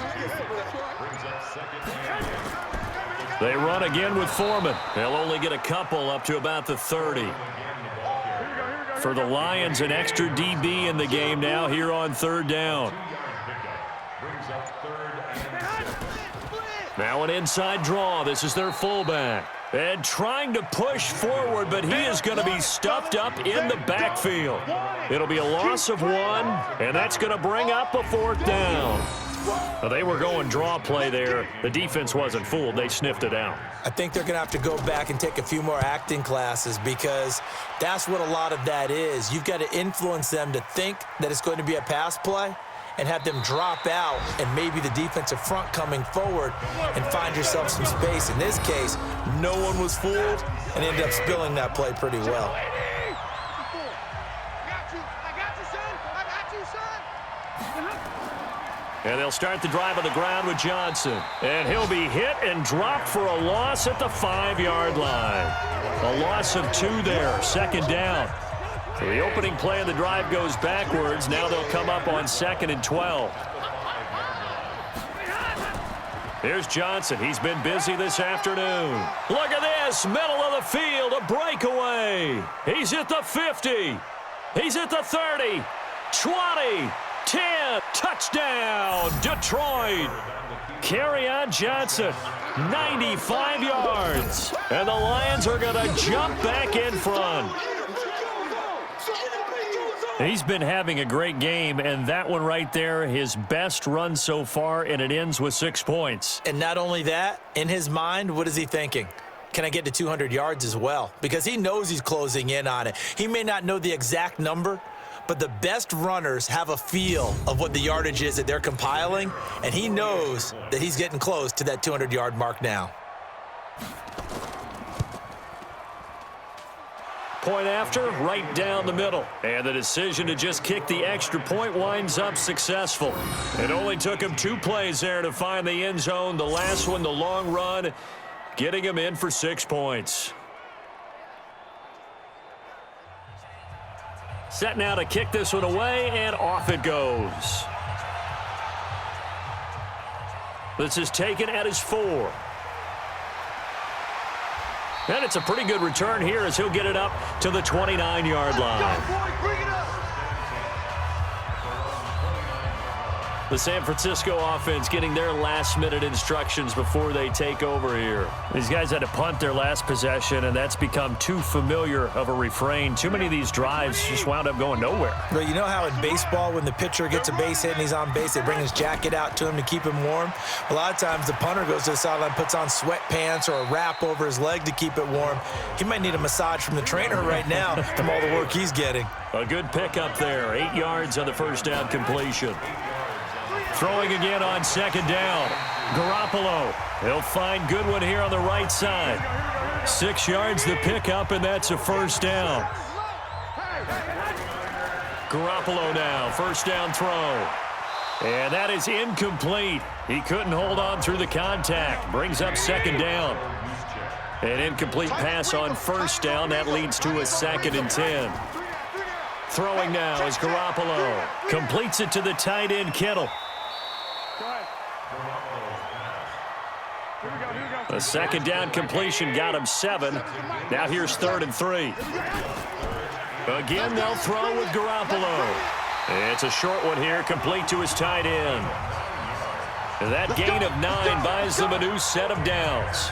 They run again with Foreman. They'll only get a couple up to about the 30. For the Lions, an extra DB in the game now here on third down. Now an inside draw. This is their fullback. And trying to push forward, but he is going to be stuffed up in the backfield. It'll be a loss of 1, and that's going to bring up a 4th down. Well, they were going draw play there. The defense wasn't fooled. They sniffed it out. I think they're going to have to go back and take a few more acting classes because that's what a lot of that is. You've got to influence them to think that it's going to be a pass play and have them drop out and maybe the defensive front coming forward and find yourself some space. In this case, no one was fooled and ended up spilling that play pretty well. And they'll start the drive on the ground with Johnson. And he'll be hit and dropped for a loss at the 5-yard line. A loss of 2 there, 2nd down. So the opening play of the drive goes backwards. Now they'll come up on 2nd and 12. Here's Johnson. He's been busy this afternoon. Look at this. Middle of the field. A breakaway. He's at the 50. He's at the 30. 20. 10. Touchdown. Detroit. Kerryon Johnson. 95 yards. And the Lions are going to jump back in front. He's been having a great game, and that one right there, his best run so far, and it ends with 6 points. And not only that, in his mind, what is he thinking? Can I get to 200 yards as well? Because he knows he's closing in on it. He may not know the exact number, but the best runners have a feel of what the yardage is that they're compiling, and he knows that he's getting close to that 200-yard mark now. Point after, right down the middle. And the decision to just kick the extra point winds up successful. It only took him 2 plays there to find the end zone. The last one, the long run, getting him in for 6 points. Set now to kick this one away, and off it goes. This is taken at his 4. And it's a pretty good return here as he'll get it up to the 29-yard line. The San Francisco offense getting their last-minute instructions before they take over here. These guys had to punt their last possession, and that's become too familiar of a refrain. Too many of these drives just wound up going nowhere. But you know how in baseball, when the pitcher gets a base hit and he's on base, they bring his jacket out to him to keep him warm? A lot of times the punter goes to the sideline, puts on sweatpants or a wrap over his leg to keep it warm. He might need a massage from the trainer right now from all the work he's getting. A good pickup there. 8 yards on the first down completion. Throwing again on 2nd down. Garoppolo. He'll find Goodwin here on the right side. 6 yards the pickup, and that's a first down. Garoppolo now, first down throw. And that is incomplete. He couldn't hold on through the contact. Brings up 2nd down. An incomplete pass on first down. That leads to a 2nd and 10. Throwing now is Garoppolo. Completes it to the tight end, Kittle. A 2nd down completion got him 7. Now here's 3rd and 3. Again, they'll throw with Garoppolo. It's a short one here, complete to his tight end. And that gain of 9 buys them a new set of downs.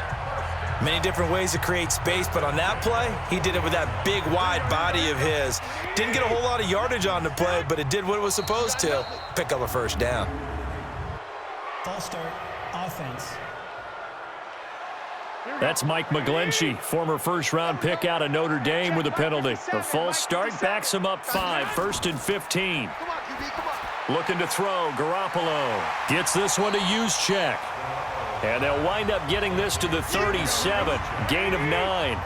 Many different ways to create space, but on that play, he did it with that big, wide body of his. Didn't get a whole lot of yardage on the play, but it did what it was supposed to, pick up a first down. False start, offense. That's Mike McGlinchey, former first-round pick out of Notre Dame with a penalty. A false start backs him up 5, 1st and 15. Looking to throw, Garoppolo. Gets this one to Juszczyk. And they'll wind up getting this to the 37. Gain of 9.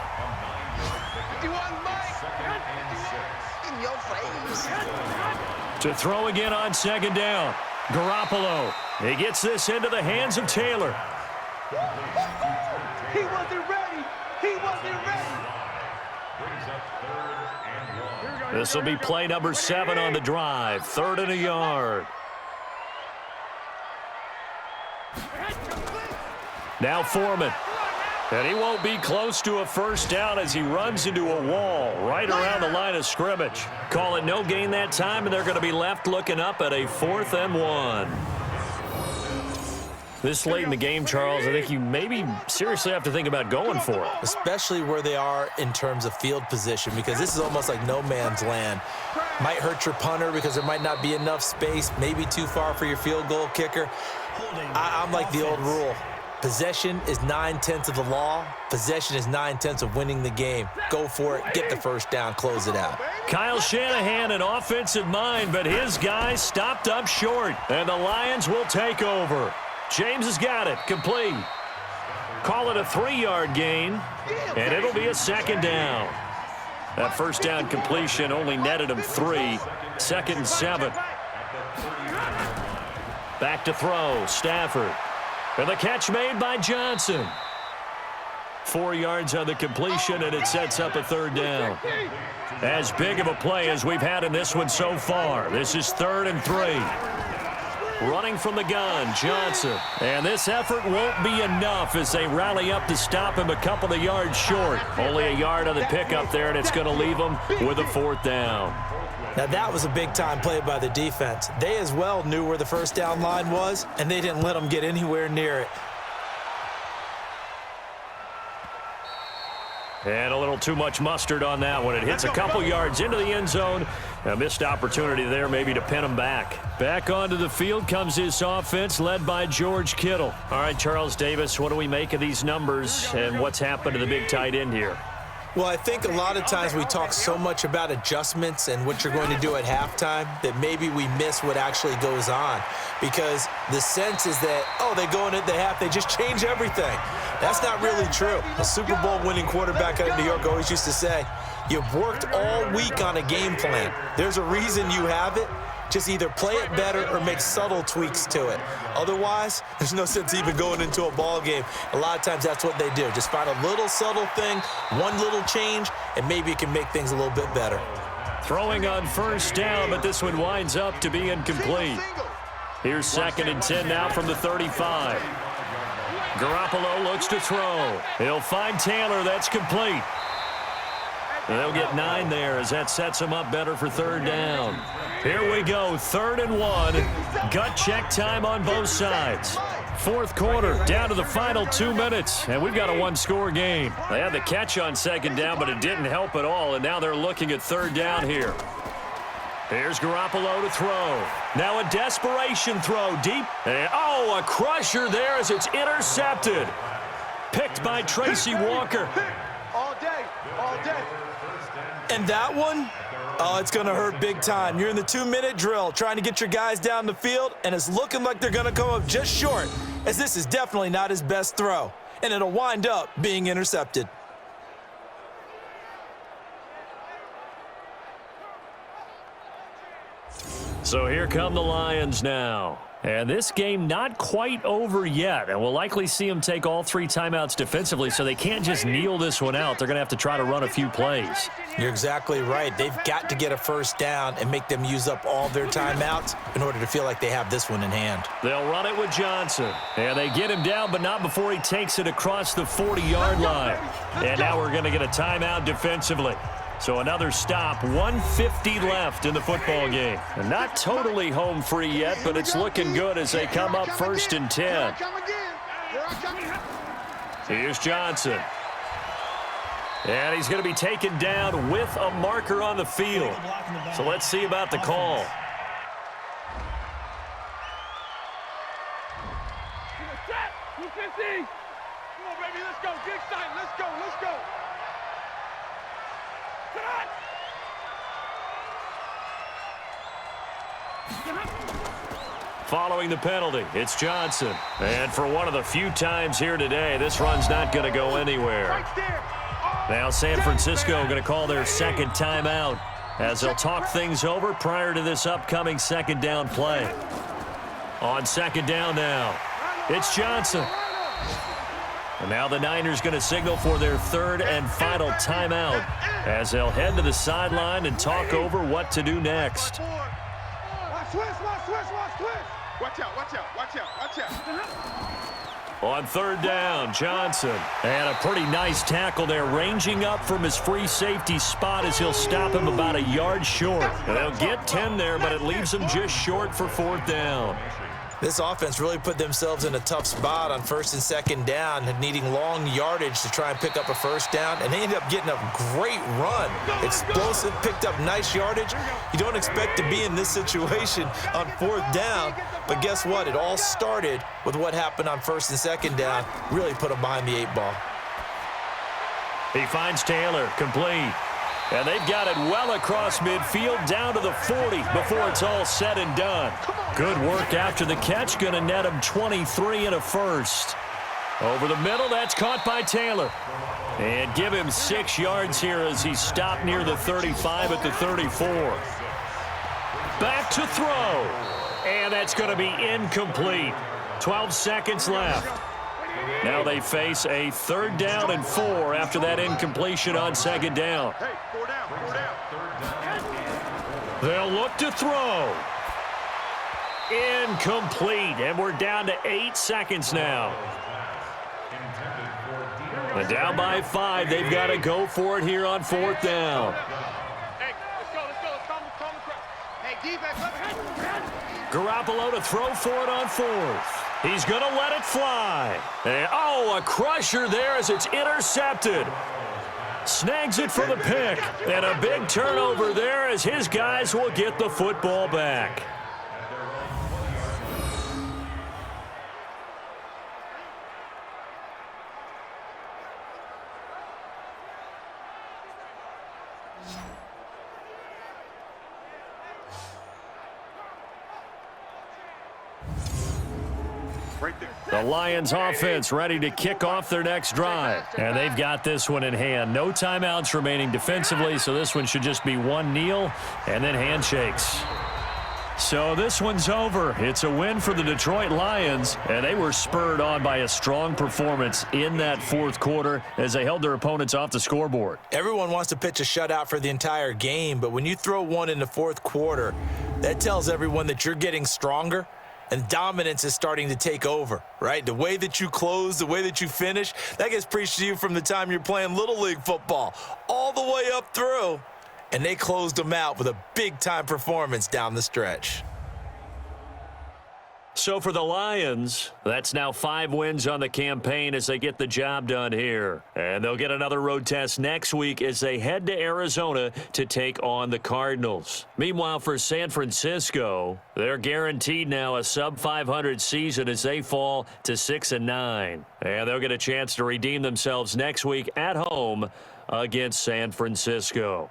To throw again on 2nd down. Garoppolo. He gets this into the hands of Taylor. He wasn't ready. He wasn't ready. Brings up 3rd and 1. This will be play number 7 on the drive. 3rd and a yard. Now Foreman. And he won't be close to a first down as he runs into a wall right around the line of scrimmage. Call it no gain that time, and they're going to be left looking up at a 4th and 1. This late in the game, Charles, I think you maybe seriously have to think about going for it. Especially where they are in terms of field position, because this is almost like no man's land. Might hurt your punter because there might not be enough space, maybe too far for your field goal kicker. I'm like the old rule. Possession is 9/10 of the law. Possession is 9/10 of winning the game. Go for it, get the first down, close it out. Kyle Shanahan, an offensive mind, but his guys stopped up short, and the Lions will take over. James has got it, complete. Call it a 3-yard gain, and it'll be a 2nd down. That first down completion only netted him 3. 2nd and 7. Back to throw, Stafford. And the catch made by Johnson. 4 yards on the completion, and it sets up a 3rd down. As big of a play as we've had in this one so far. This is 3rd and 3. Running from the gun, Johnson. And this effort won't be enough as they rally up to stop him a couple of yards short. Only a yard on the pickup there, and it's going to leave him with a 4th down. Now that was a big-time play by the defense. They as well knew where the first down line was, and they didn't let them get anywhere near it. And a little too much mustard on that one. It hits a couple yards into the end zone. A missed opportunity there maybe to pin him back. Back onto the field comes this offense led by George Kittle. All right, Charles Davis, what do we make of these numbers and what's happened to the big tight end here? Well, I think a lot of times we talk so much about adjustments and what you're going to do at halftime that maybe we miss what actually goes on, because the sense is that, oh, they go in at the half, they just change everything. That's not really true. A Super Bowl winning quarterback out of New York always used to say, you've worked all week on a game plan. There's a reason you have it. Just either play it better or make subtle tweaks to it. Otherwise, there's no sense even going into a ball game. A lot of times that's what they do. Just find a little subtle thing, one little change, and maybe it can make things a little bit better. Throwing on first down, but this one winds up to be incomplete. Here's 2nd and 10 now from the 35. Garoppolo looks to throw. He'll find Taylor. That's complete. They'll get 9 there as that sets them up better for 3rd down. Here we go, 3rd and 1. Gut check time on both sides. 4th quarter, down to the final 2 minutes, and we've got a 1-score game. They had the catch on 2nd down, but it didn't help at all, and now they're looking at 3rd down here. Here's Garoppolo to throw. Now a desperation throw deep. And, oh, a crusher there as it's intercepted. Picked by Tracy Walker. All day, all day. And that one, oh, it's going to hurt big time. You're in the 2-minute drill trying to get your guys down the field, and it's looking like they're going to come up just short, as this is definitely not his best throw, and it'll wind up being intercepted. So here come the Lions now. And this game not quite over yet, and we'll likely see them take all 3 timeouts defensively, so they can't just kneel this one out. They're going to have to try to run a few plays. You're exactly right. They've got to get a first down and make them use up all their timeouts in order to feel like they have this one in hand. They'll run it with Johnson, and they get him down, but not before he takes it across the 40-yard line. And now we're going to get a timeout defensively. So another stop, 1:50 left in the football game. And not totally home free yet, but it's looking good as they come up 1st and 10. Here's Johnson. And he's going to be taken down with a marker on the field. So let's see about the call. Come on, baby, let's go. Get excited. Let's go, let's go. Following the penalty, it's Johnson. And for one of the few times here today, this run's not going to go anywhere. Now San Francisco going to call their 2nd timeout as they'll talk things over prior to this upcoming 2nd down play. On 2nd down now, it's Johnson. And now the Niners going to signal for their third and final timeout as they'll head to the sideline and talk over what to do next. Watch out, watch out, watch out, watch out. On third down, Johnson. And a pretty nice tackle there, ranging up from his free safety spot as he'll stop him about a yard short. And they'll get 10 there, but it leaves them just short for fourth down. This offense really put themselves in a tough spot on first and second down, needing long yardage to try and pick up a first down, and they ended up getting a great run. Explosive, picked up nice yardage. You don't expect to be in this situation on fourth down, but guess what? It all started with what happened on first and second down. Really put them behind the 8-ball. He finds Taylor, complete. And they've got it well across midfield down to the 40 before it's all said and done. Good work after the catch, going to net him 23 and a first. Over the middle, that's caught by Taylor. And give him 6 yards here as he stopped near the 35 at the 34. Back to throw. And that's going to be incomplete. 12 seconds left. Now they face a third down and 4 after that incompletion on second down. Hey, 4 down, 4 down. They'll look to throw. Incomplete, and we're down to 8 seconds now. And down by 5, they've got to go for it here on fourth down. Hey, let's go, let's go. Let's calm the crowd. Hey, defense, Garoppolo to throw for it on fourth. He's going to let it fly. And, a crusher there as it's intercepted. Snags it for the pick. And a big turnover there as his guys will get the football back. The Lions offense ready to kick off their next drive. And they've got this one in hand. No timeouts remaining defensively, so this one should just be one kneel and then handshakes. So this one's over. It's a win for the Detroit Lions, and they were spurred on by a strong performance in that fourth quarter as they held their opponents off the scoreboard. Everyone wants to pitch a shutout for the entire game, but when you throw one in the fourth quarter, that tells everyone that you're getting stronger. And dominance is starting to take over, right? The way that you close, the way that you finish, that gets preached to you from the time you're playing Little League football all the way up through. And they closed them out with a big-time performance down the stretch. So for the Lions, that's now 5 wins on the campaign as they get the job done here. And they'll get another road test next week as they head to Arizona to take on the Cardinals. Meanwhile, for San Francisco, they're guaranteed now a sub-500 season as they fall to 6-9. And they'll get a chance to redeem themselves next week at home against San Francisco.